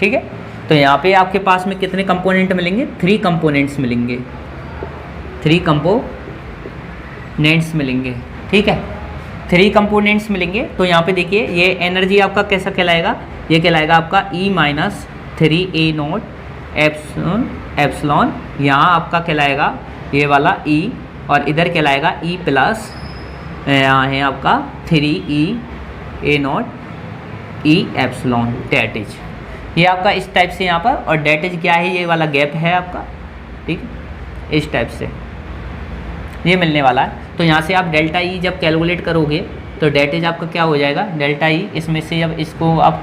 ठीक है। तो यहाँ पे आपके पास में कितने कंपोनेंट मिलेंगे? 3 कंपोनेंट्स मिलेंगे, 3 कंपोनेंट्स मिलेंगे, ठीक है। 3 कंपोनेंट्स मिलेंगे। तो यहाँ पे देखिए ये एनर्जी आपका कैसा कहलाएगा, ये कहलाएगा आपका E माइनस 3A0 एप्सिलॉन, यहाँ आपका कहलाएगा ये वाला E, और इधर कहलाएगा E प्लस, यहाँ है आपका 3A0 E epsilon date is, ये आपका इस टाइप से यहाँ पर, और डेट इज क्या है, ये वाला गैप है आपका, ठीक है, इस टाइप से ये मिलने वाला है। तो यहाँ से आप डेल्टा ई जब कैलकुलेट करोगे तो डेट इज आपका क्या हो जाएगा, डेल्टा ई, इसमें से जब इसको आप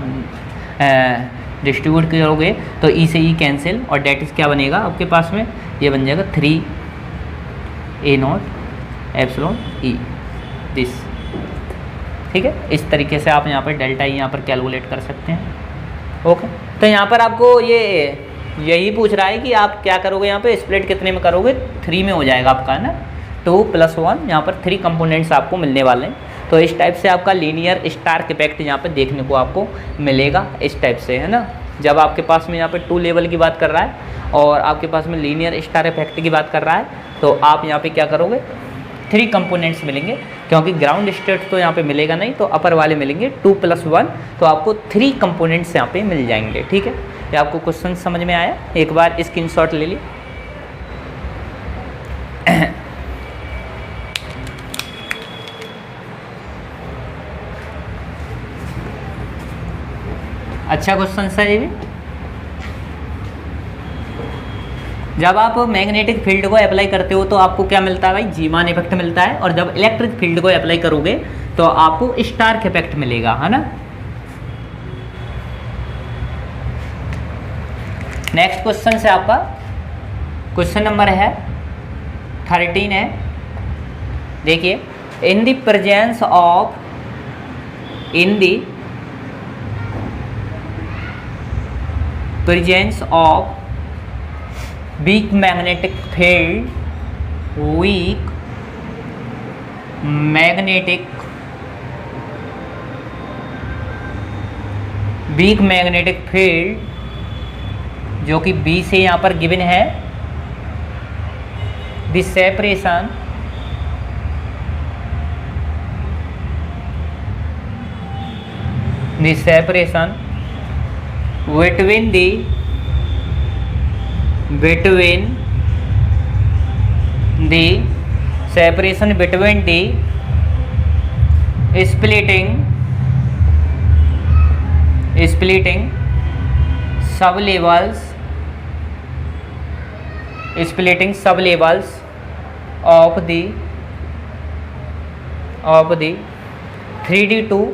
डिस्ट्रीब्यूट करोगे तो ई से ई कैंसिल, और डेट इज क्या बनेगा आपके पास में, ये बन जाएगा 3A0 एप्सिलॉन ई दिस, ठीक है। इस तरीके से आप यहाँ पर डेल्टा ई यहाँ पर कैलकुलेट कर सकते हैं। ओके, तो यहाँ पर आपको ये यही पूछ रहा है कि आप क्या करोगे, यहाँ पे स्प्लिट कितने में करोगे, 3 में हो जाएगा आपका, है ना, 2 + 1, यहाँ पर 3 कंपोनेंट्स आपको मिलने वाले हैं। तो इस टाइप से आपका लीनियर स्टार्क इफेक्ट यहाँ पे देखने को आपको मिलेगा, इस टाइप से, है ना। जब आपके पास में यहाँ पे 2 लेवल की बात कर रहा है और आपके पास में लीनियर स्टार इफेक्ट की बात कर रहा है, तो आप यहाँ पे क्या करोगे, 3 कंपोनेंट्स मिलेंगे, क्योंकि ग्राउंड स्टेट तो यहाँ पे मिलेगा नहीं, तो अपर वाले मिलेंगे 2 + 1, तो आपको 3 कंपोनेंट्स यहाँ पे मिल जाएंगे, ठीक है। ये आपको क्वेश्चन समझ में आया, एक बार स्क्रीनशॉट ले ली। अच्छा क्वेश्चन है ये भी। जब आप मैग्नेटिक फील्ड को अप्लाई करते हो तो आपको क्या मिलता है भाई, जीमान इफेक्ट मिलता है, और जब इलेक्ट्रिक फील्ड को अप्लाई करोगे तो आपको स्टार्क इफेक्ट मिलेगा, है ना। नेक्स्ट क्वेश्चन से आपका क्वेश्चन नंबर है 13 है। देखिए, in the presence of weak magnetic field, weak magnetic field जो कि B से यहाँ पर गिवन है, the separation between the splitting sublevels of the 3D2,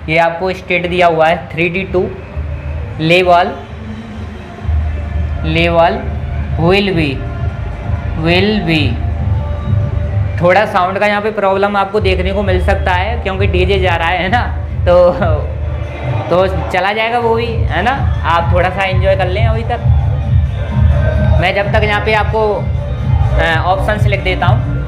ये आपको स्टेट दिया हुआ है 3D2 लेवल विल बी, थोड़ा साउंड का यहाँ पे प्रॉब्लम आपको देखने को मिल सकता है क्योंकि डीजे जा रहा है ना, तो चला जाएगा वो भी, है ना। आप थोड़ा सा एंजॉय कर लें अभी तक, मैं जब तक यहाँ पे आपको ऑप्शन लिख देता हूँ।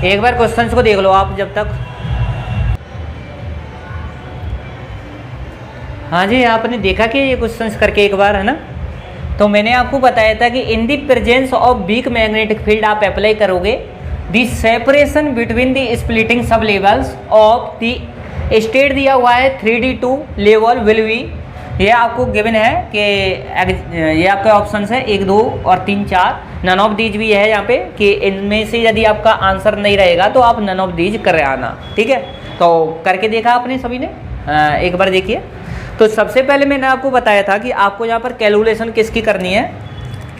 एक बार क्वेश्चंस को देख लो आप जब तक। हाँ जी, आपने देखा कि ये क्वेश्चंस करके एक बार, है ना। तो मैंने आपको बताया था कि in the presence of weak magnetic field आप अप्लाई करोगे, the separation between the splitting sub levels of the state दिया हुआ है 3D2 लेवल विल बी, ये आपको गिवन है कि ये आपका ऑप्शन है 1, 2 और 3, 4, नन ऑफ दीज भी है यहाँ पे कि इनमें से यदि आपका आंसर नहीं रहेगा तो आप नन ऑफ दीज कर आना, ठीक है। तो करके देखा आपने सभी ने, एक बार देखिए। तो सबसे पहले मैंने आपको बताया था कि आपको यहाँ पर कैलकुलेशन किसकी करनी है।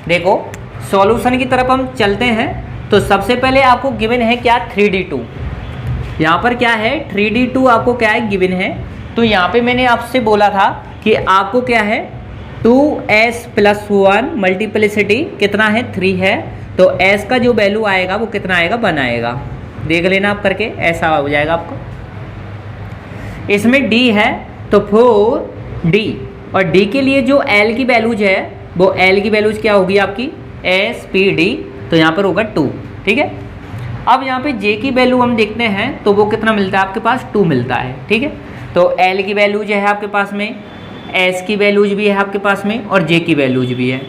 देखो, सॉल्यूशन की तरफ हम चलते हैं। तो सबसे पहले आपको गिवन है क्या, 3D2, यहाँ पर क्या है 3D2 आपको क्या है गिवन है। तो यहाँ पे मैंने आपसे बोला था कि आपको क्या है 2s+1 मल्टीप्लिसिटी कितना है 3 है, तो s का जो वैल्यू आएगा वो कितना आएगा 1 आएगा। देख लेना आप करके, ऐसा हो जाएगा आपको। इसमें d है तो 4d, और d के लिए जो l की वैल्यूज है वो l की वैल्यूज क्या होगी आपकी SPD, तो यहाँ पर होगा 2। ठीक है, अब यहाँ पे j की वैल्यू हम देखते हैं तो वो कितना मिलता है आपके पास 2 मिलता है। ठीक है, तो l की वैल्यू जो है आपके पास में, s की वैल्यूज भी है आपके पास में, और j की वैल्यूज भी है।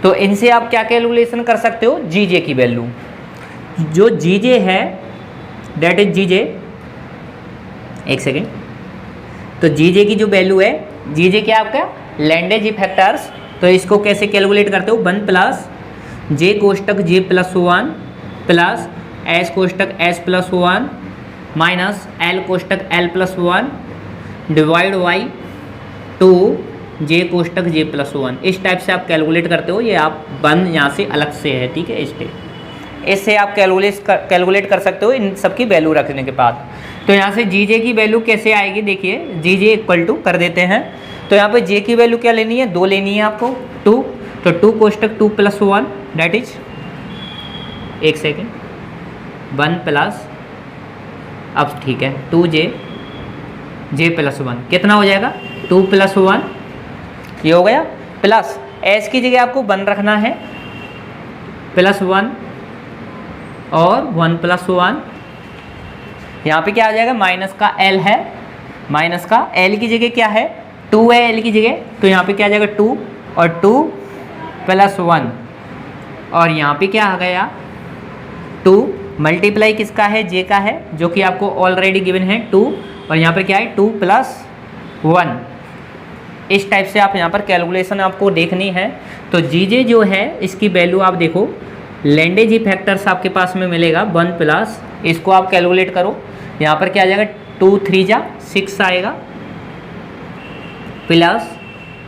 तो इनसे आप क्या कैलकुलेशन कर सकते हो, gj की वैल्यू। जो gj है डेट इज gj, एक सेकेंड, तो gj की जो वैल्यू है, gj क्या आपका लैंडेज इफेक्टर्स, तो इसको कैसे कैलकुलेट करते हो 1 plus j कोष्टक j+1 plus s कोष्टक s+1 minus l कोष्टक l+1 divide by 2 j कोष्टक j+1। इस टाइप से आप कैलकुलेट करते हो। ये आप 1 यहाँ से अलग से है। ठीक है, इससे आप कैलकुलेट कर सकते हो इन सब की वैल्यू रखने के बाद। तो यहाँ से जीजे की वैल्यू कैसे आएगी, देखिए जीजे इक्वल टू कर देते हैं। तो यहाँ पे जे की वैल्यू क्या लेनी है, 2 लेनी है आपको 2, तो 2 कोष्टक 2+1 डेट इज, एक सेकेंड, 1 प्लस, अब ठीक है 2j+1 कितना हो जाएगा 2+1, ये हो गया, प्लस s की जगह आपको 1 रखना है, +1 और 1+1, यहाँ पे क्या आ जाएगा माइनस का l है, माइनस का l की जगह क्या है 2 है l की जगह, तो यहाँ पे क्या आ जाएगा 2 और 2+1, और यहाँ पे क्या आ गया 2 मल्टीप्लाई किसका है j का है, जो कि आपको ऑलरेडी गिवन है 2, और यहाँ पे क्या है 2+1। इस टाइप से आप यहाँ पर कैलकुलेशन आपको देखनी है। तो जीजे जो है इसकी वैल्यू आप देखो, लैंडेज इफेक्टर्स आपके पास में मिलेगा 1 प्लस, इसको आप कैलकुलेट करो, यहाँ पर क्या आ जाएगा 2 3 जा 6 आएगा, प्लस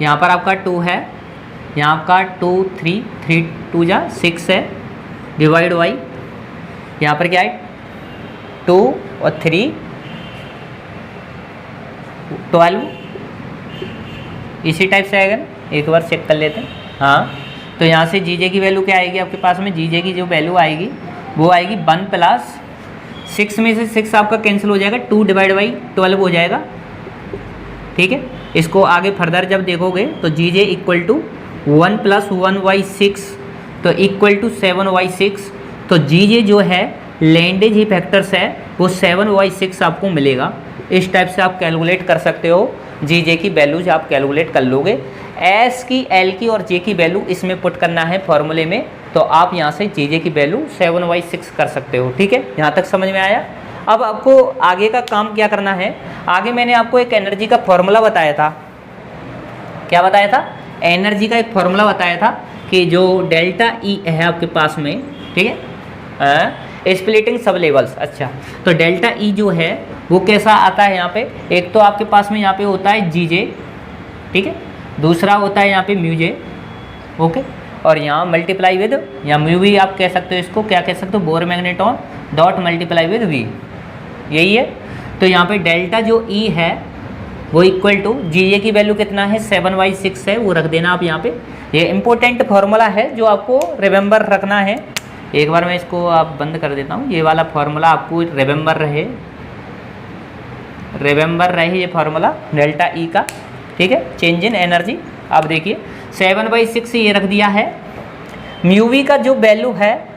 यहाँ पर आपका 2 है, यहाँ आपका 2 3 3 2 जा 6 है, डिवाइड बाई यहाँ पर क्या है 2 और 3 12, इसी टाइप से आएगा ना, एक बार चेक कर लेते हैं। हाँ, तो यहाँ से जीजे की वैल्यू क्या आएगी आपके पास में, जीजे की जो वैल्यू आएगी वो आएगी 1 प्लस 6 में से 6 आपका कैंसिल हो जाएगा, 2 डिवाइड बाई 12 हो जाएगा। ठीक है, इसको आगे फर्दर जब देखोगे तो जीजे इक्वल टू 1 प्लस 1/6 तो इक्वल टू 7/6, तो जीजे जो है लैंडेज इफेक्टर्स है वो 7/6 आपको मिलेगा। इस टाइप से आप कैलकुलेट कर सकते हो, जीजे की वैल्यूज आप कैलकुलेट कर लोगे। एस की, एल की और जे की वैल्यू इसमें पुट करना है फॉर्मूले में, तो आप यहाँ से जीजे की वैल्यू 7/6 कर सकते हो। ठीक है, यहाँ तक समझ में आया। अब आपको आगे का काम क्या करना है, आगे मैंने आपको एक एनर्जी का फॉर्मूला बताया था। क्या बताया था, एनर्जी का एक फॉर्मूला बताया था कि जो डेल्टा ई है आपके पास में, ठीक है, स्प्लिटिंग सब लेवल्स। अच्छा, तो डेल्टा ई जो है वो कैसा आता है यहाँ पे, एक तो आपके पास में यहाँ पे होता है जीजे, ठीक है, दूसरा होता है यहाँ पे म्यूजे, ओके, और यहाँ मल्टीप्लाई विद, या म्यू भी आप कह सकते हो, इसको क्या कह सकते हो, Bohr magneton dot multiply with V, यही है। तो यहाँ पे डेल्टा जो ई है वो इक्वल टू जीजे की वैल्यू कितना है 7/6 है, वो रख देना आप यहाँ पे। ये इंपॉर्टेंट फार्मूला है जो आपको रिमेंबर रखना है। एक बार मैं इसको आप बंद कर देता हूँ, ये वाला फार्मूला आपको रिमेंबर रहे ये फार्मूला डेल्टा ई का। ठीक है, चेंज इन एनर्जी। आप देखिए 7/6 ये रख दिया है। म्यू वी का जो वैल्यू है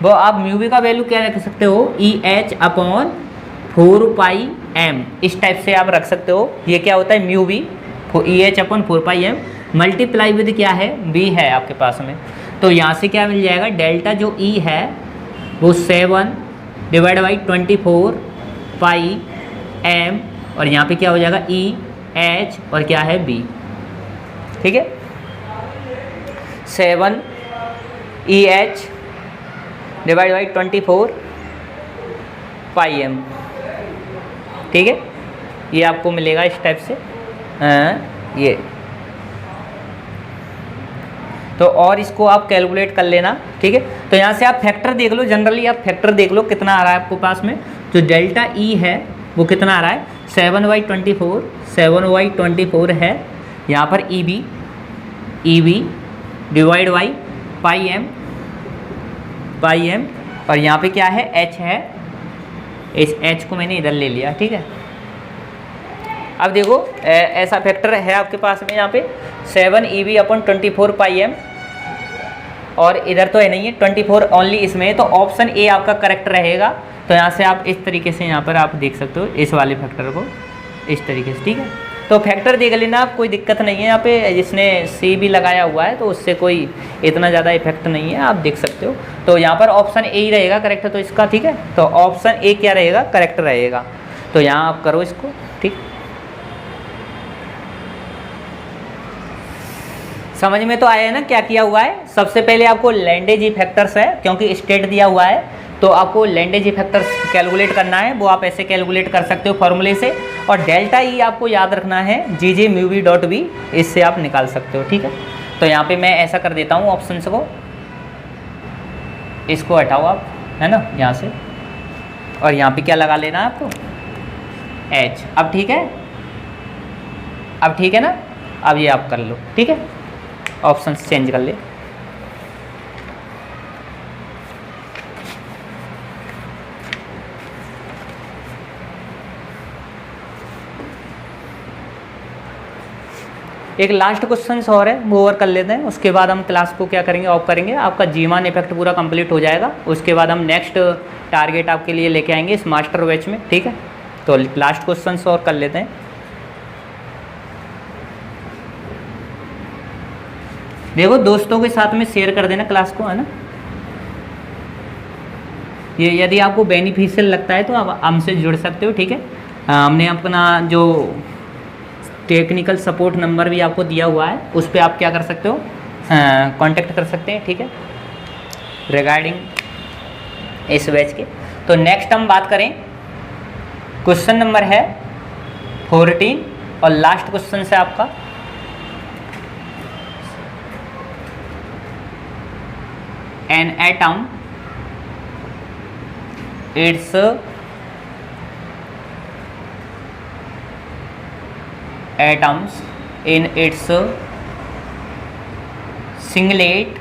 वो आप म्यू वी का वैल्यू क्या रख सकते हो, EH/4πm, इस टाइप से आप रख सकते हो। ये क्या होता है mu we, EH/4πm multiply with क्या है v है आपके पास में। तो यहाँ से क्या मिल जाएगा, डेल्टा जो E है वो 7 डिवाइड बाई 24πm, और यहाँ पे क्या हो जाएगा EH और क्या है b। ठीक है, 7 EH डिवाइड बाई 24πm। ठीक है, ये आपको मिलेगा इस टाइप से। ये तो और इसको आप कैलकुलेट कर लेना। ठीक है, तो यहाँ से आप फैक्टर देख लो, जनरली आप फैक्टर देख लो कितना आ रहा है आपको पास में। जो डेल्टा ई है वो कितना आ रहा है 7/24 है। यहाँ पर E B divide by pi M और यहाँ पे क्या है, एच है। इस एच को मैंने इधर ले लिया, ठीक है। अब देखो ऐसा फैक्टर है आपके पास में यहाँ पे 7EB/24 पाई एम और इधर तो है नहीं है, 24 ओनली इसमें है, तो ऑप्शन ए आपका करेक्ट रहेगा। तो यहाँ से आप इस तरीके से यहाँ पर आप देख सकते हो इस वाले फैक्टर को इस तरीके से, ठीक है। तो फैक्टर देख लेना आप, कोई दिक्कत नहीं है। यहाँ पे जिसने सी भी लगाया हुआ है तो उससे कोई इतना ज़्यादा इफेक्ट नहीं है, आप देख सकते हो। तो यहाँ पर ऑप्शन ए ही रहेगा करेक्ट तो इसका, ठीक है। तो ऑप्शन ए क्या रहेगा, करेक्ट रहेगा। तो यहाँ आप करो इसको, ठीक। समझ में तो आया है ना क्या किया हुआ है। सबसे पहले आपको लैंडेज इफेक्टर्स है, क्योंकि स्टेट दिया हुआ है तो आपको लैंडेज इफेक्टर्स कैलकुलेट करना है। वो आप ऐसे कैलकुलेट कर सकते हो फॉर्मूले से। और डेल्टा ई आपको याद रखना है GJ/μV.V, इससे आप निकाल सकते हो, ठीक है। तो यहाँ पे मैं ऐसा कर देता हूँ ऑप्शंस को, इसको हटाओ आप, है ना, यहाँ से। और यहाँ पे क्या लगा लेना है आपको, H। अब ठीक है, अब ठीक है ना। अब ये आप कर लो, ठीक है। ऑप्शन चेंज कर ले। एक लास्ट क्वेश्चन और है, वो और कर लेते हैं। उसके बाद हम क्लास को क्या करेंगे, ऑफ करेंगे। आपका जीमान इफेक्ट पूरा कंप्लीट हो जाएगा। उसके बाद हम नेक्स्ट टारगेट आपके लिए लेके आएंगे इस मास्टर बैच में, ठीक है। तो लास्ट क्वेश्चन और कर लेते हैं। देखो दोस्तों के साथ में शेयर कर देना क्लास को, है ना। ये यदि आपको बेनिफिशियल लगता है तो आप हमसे जुड़ सकते हो, ठीक है। हमने अपना जो टेक्निकल सपोर्ट नंबर भी आपको दिया हुआ है, उस पर आप क्या कर सकते हो, कांटेक्ट कर सकते हैं, ठीक है, रिगार्डिंग इस बैच के। तो नेक्स्ट हम बात करें, क्वेश्चन नंबर है 14 और लास्ट क्वेश्चन से आपका an atom its atoms in its singlet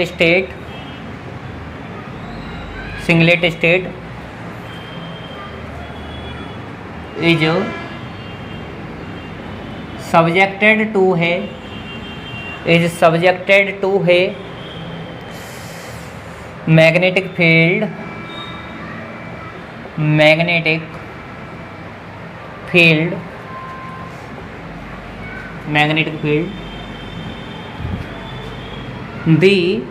state is subjected to है magnetic field the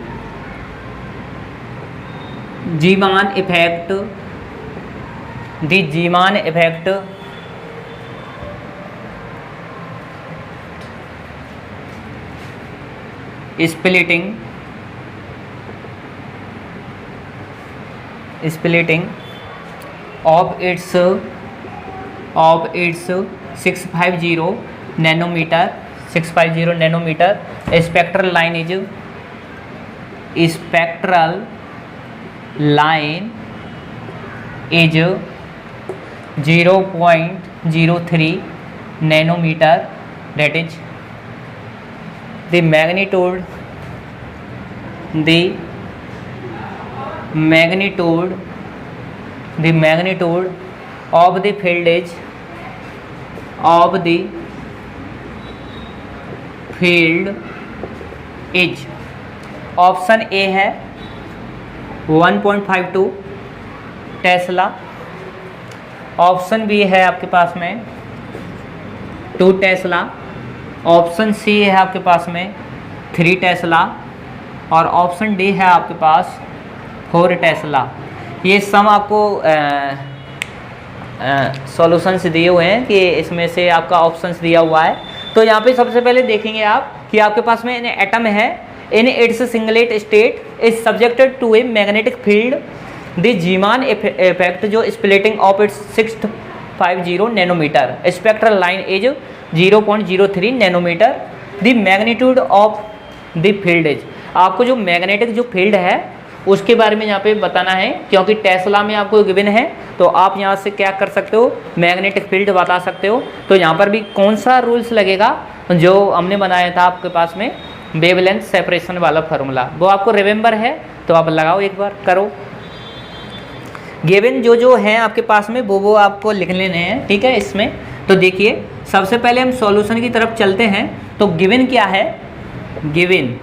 Zeeman effect splitting of its 650 nanometer spectral line is 0.03 nanometer, that is the magnitude of the field is option A है 1.52 Tesla, option B है आपके पास में 2 Tesla, option C है आपके पास में 3 टेस्ला और ऑप्शन डी है आपके पास 4 टेस्ला। ये सम आपको सॉल्यूशंस दिए हुए हैं कि इसमें से आपका ऑप्शंस दिया हुआ है। तो यहाँ पे सबसे पहले देखेंगे आप कि आपके पास में एटम है, in its singlet state is subjected to a magnetic field the Zeeman effect जो splitting of its 650 nanometer, spectral line is 0.03 nanometer, the magnitude of the field is, आपको जो मैग्नेटिक जो फील्ड है उसके बारे में यहाँ पे बताना है, क्योंकि टेस्ला में आपको गिवन है तो आप यहाँ से क्या कर सकते हो, मैग्नेटिक फील्ड बता सकते हो। तो यहाँ पर भी कौन सा रूल्स लगेगा जो हमने बनाया था आपके पास में, वेवलेंथ सेपरेशन वाला फार्मूला, वो आपको रिमेंबर है तो आप लगाओ, एक बार करो। गिवन जो है आपके पास में वो आपको लिख लेने हैं, ठीक है। इसमें तो देखिए सबसे पहले हम सॉल्यूशन की तरफ चलते हैं। तो गिवन क्या है, गिवन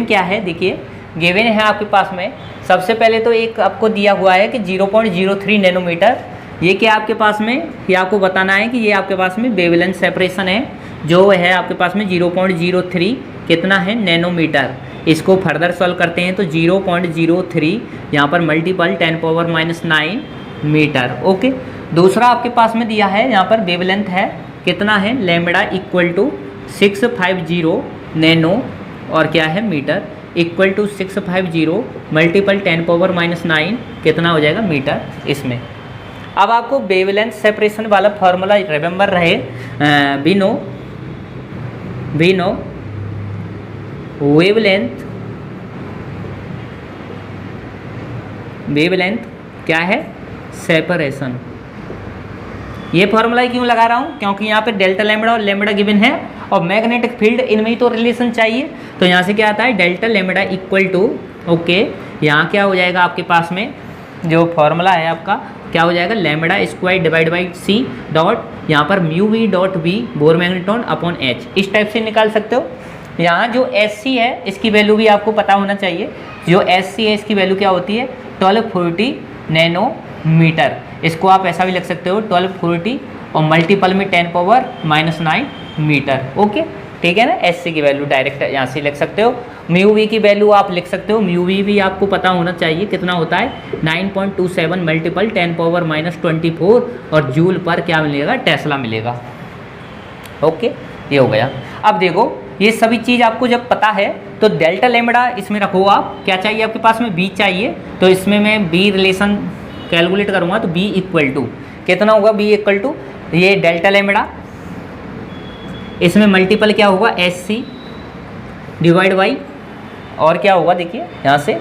क्या है, देखिए गिवन है आपके पास में सबसे पहले तो एक आपको दिया हुआ है कि 0.03 नैनोमीटर। ये क्या आपके पास में, ये आपको बताना है कि ये आपके पास में वेवलेंथ सेपरेशन है जो है आपके पास में 0.03 कितना है नैनोमीटर। इसको फर्दर सॉल्व करते हैं तो 0.03 यहाँ पर मल्टीपल 10⁻⁹ मीटर। ओके, दूसरा आपके पास में दिया है यहाँ पर वेवलेंथ है कितना है, लैम्बडा इक्वल टू 650 नैनो और क्या है मीटर, इक्वल टू 650 मल्टीपल 10⁻⁹ कितना हो जाएगा मीटर इसमें। अब आपको वेवलेंथ सेपरेशन वाला फॉर्मूला रिमेंबर रहे, वी नो वेवलेंथ क्या है, सेपरेशन। ये फॉर्मूला क्यों लगा रहा हूँ, क्योंकि यहाँ पे डेल्टा लैम्बडा और लैम्बडा गिवन है और मैग्नेटिक फील्ड इनमें ही तो रिलेशन चाहिए। तो यहाँ से क्या आता है, delta lambda equal to, okay, यहाँ क्या हो जाएगा आपके पास में जो फॉर्मूला है आपका क्या हो जाएगा, lambda square divide by C dot यहाँ पर mu V dot V Bohr magneton upon H, इस टाइप से निकाल सकते हो। यहाँ जो एस सी है इसकी वैल्यू भी आपको पता होना चाहिए, जो एस सी है इसकी वैल्यू क्या होती है 1240 नैनोमीटर। इसको आप ऐसा भी लिख सकते हो 1240 और मल्टीपल में 10⁻⁹ मीटर। ओके, ठीक है ना। एस सी की वैल्यू डायरेक्ट यहाँ से लिख सकते हो, म्यू वी की वैल्यू आप लिख सकते हो, म्यू वी भी आपको पता होना चाहिए कितना होता है 9.27 मल्टीपल 10⁻⁻24 और जूल पर क्या मिलेगा, टेस्ला मिलेगा। ओके, ये हो गया। अब देखो ये सभी चीज़ आपको जब पता है तो डेल्टा लैम्बडा इसमें रखो, आप क्या चाहिए आपके पास में, बी चाहिए। तो इसमें मैं बी रिलेशन कैलकुलेट करूँगा तो बी इक्वल टू कितना होगा, बी इक्वल टू ये डेल्टा लैम्बडा, इसमें मल्टीपल क्या होगा एस सी डिवाइड बाई और क्या होगा देखिए यहाँ से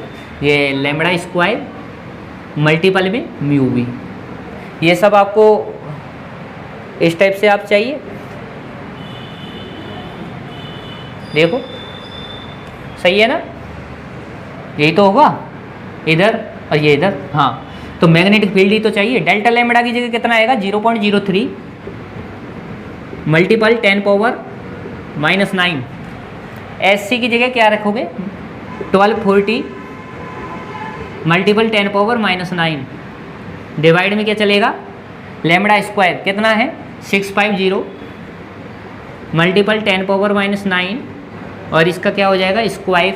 ये लैम्बडा स्क्वायर मल्टीपल में म्यू वी। ये सब आपको इस टाइप से आप चाहिए, देखो सही है ना, यही तो होगा इधर और ये इधर। हाँ, तो मैग्नेटिक फील्ड ही तो चाहिए। डेल्टा लैम्बडा की जगह कितना आएगा 0.03 मल्टीपल 10⁻⁹। एस सी की जगह क्या रखोगे 1240 मल्टीपल 10⁻⁹ डिवाइड में क्या चलेगा, लैम्बडा स्क्वायर कितना है 650 मल्टीपल 10⁻⁹ और इसका क्या हो जाएगा स्क्वायर।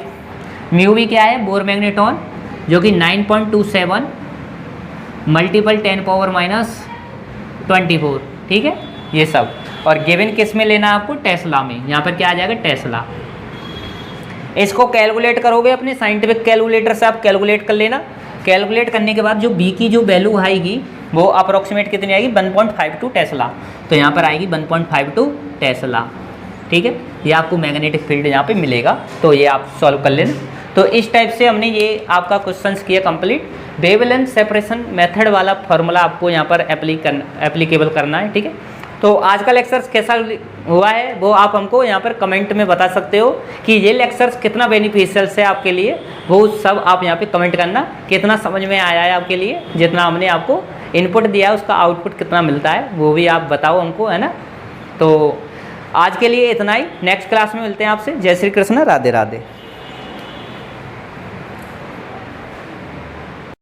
म्यू भी क्या है बोर मैग्नेटॉन जो कि 9.27 मल्टीपल 10⁻⁻24, ठीक है ये सब। और गिवन किस में लेना आपको, टेस्ला में। यहाँ पर क्या आ जाएगा टेस्ला। इसको कैलकुलेट करोगे अपने साइंटिफिक कैलकुलेटर से, आप कैलकुलेट कर लेना। कैलकुलेट करने के बाद जो बी की जो वैल्यू आएगी वो अप्रोक्सीमेट कितनी आएगी 1.52 टेस्ला। तो यहाँ पर आएगी 1.52 टेस्ला, ठीक है। ये आपको मैग्नेटिक फील्ड यहाँ पे मिलेगा, तो ये आप सॉल्व कर लेना। तो इस टाइप से हमने ये आपका क्वेश्चंस किया कंप्लीट। वेवलेंथ सेपरेशन मेथड वाला फार्मूला आपको यहाँ पर एप्लीकेबल करना है, ठीक है। तो आज का लेक्चर्स कैसा हुआ है वो आप हमको यहाँ पर कमेंट में बता सकते हो कि ये लेक्चर्स कितना बेनिफिशियल है आपके लिए, वो सब आप यहाँ पे कमेंट करना। कितना समझ में आया है आपके लिए, जितना हमने आपको इनपुट दिया है उसका आउटपुट कितना मिलता है वो भी आप बताओ हमको, है ना। तो आज के लिए इतना ही, नेक्स्ट क्लास में मिलते हैं आपसे। जय श्री कृष्ण, राधे राधे।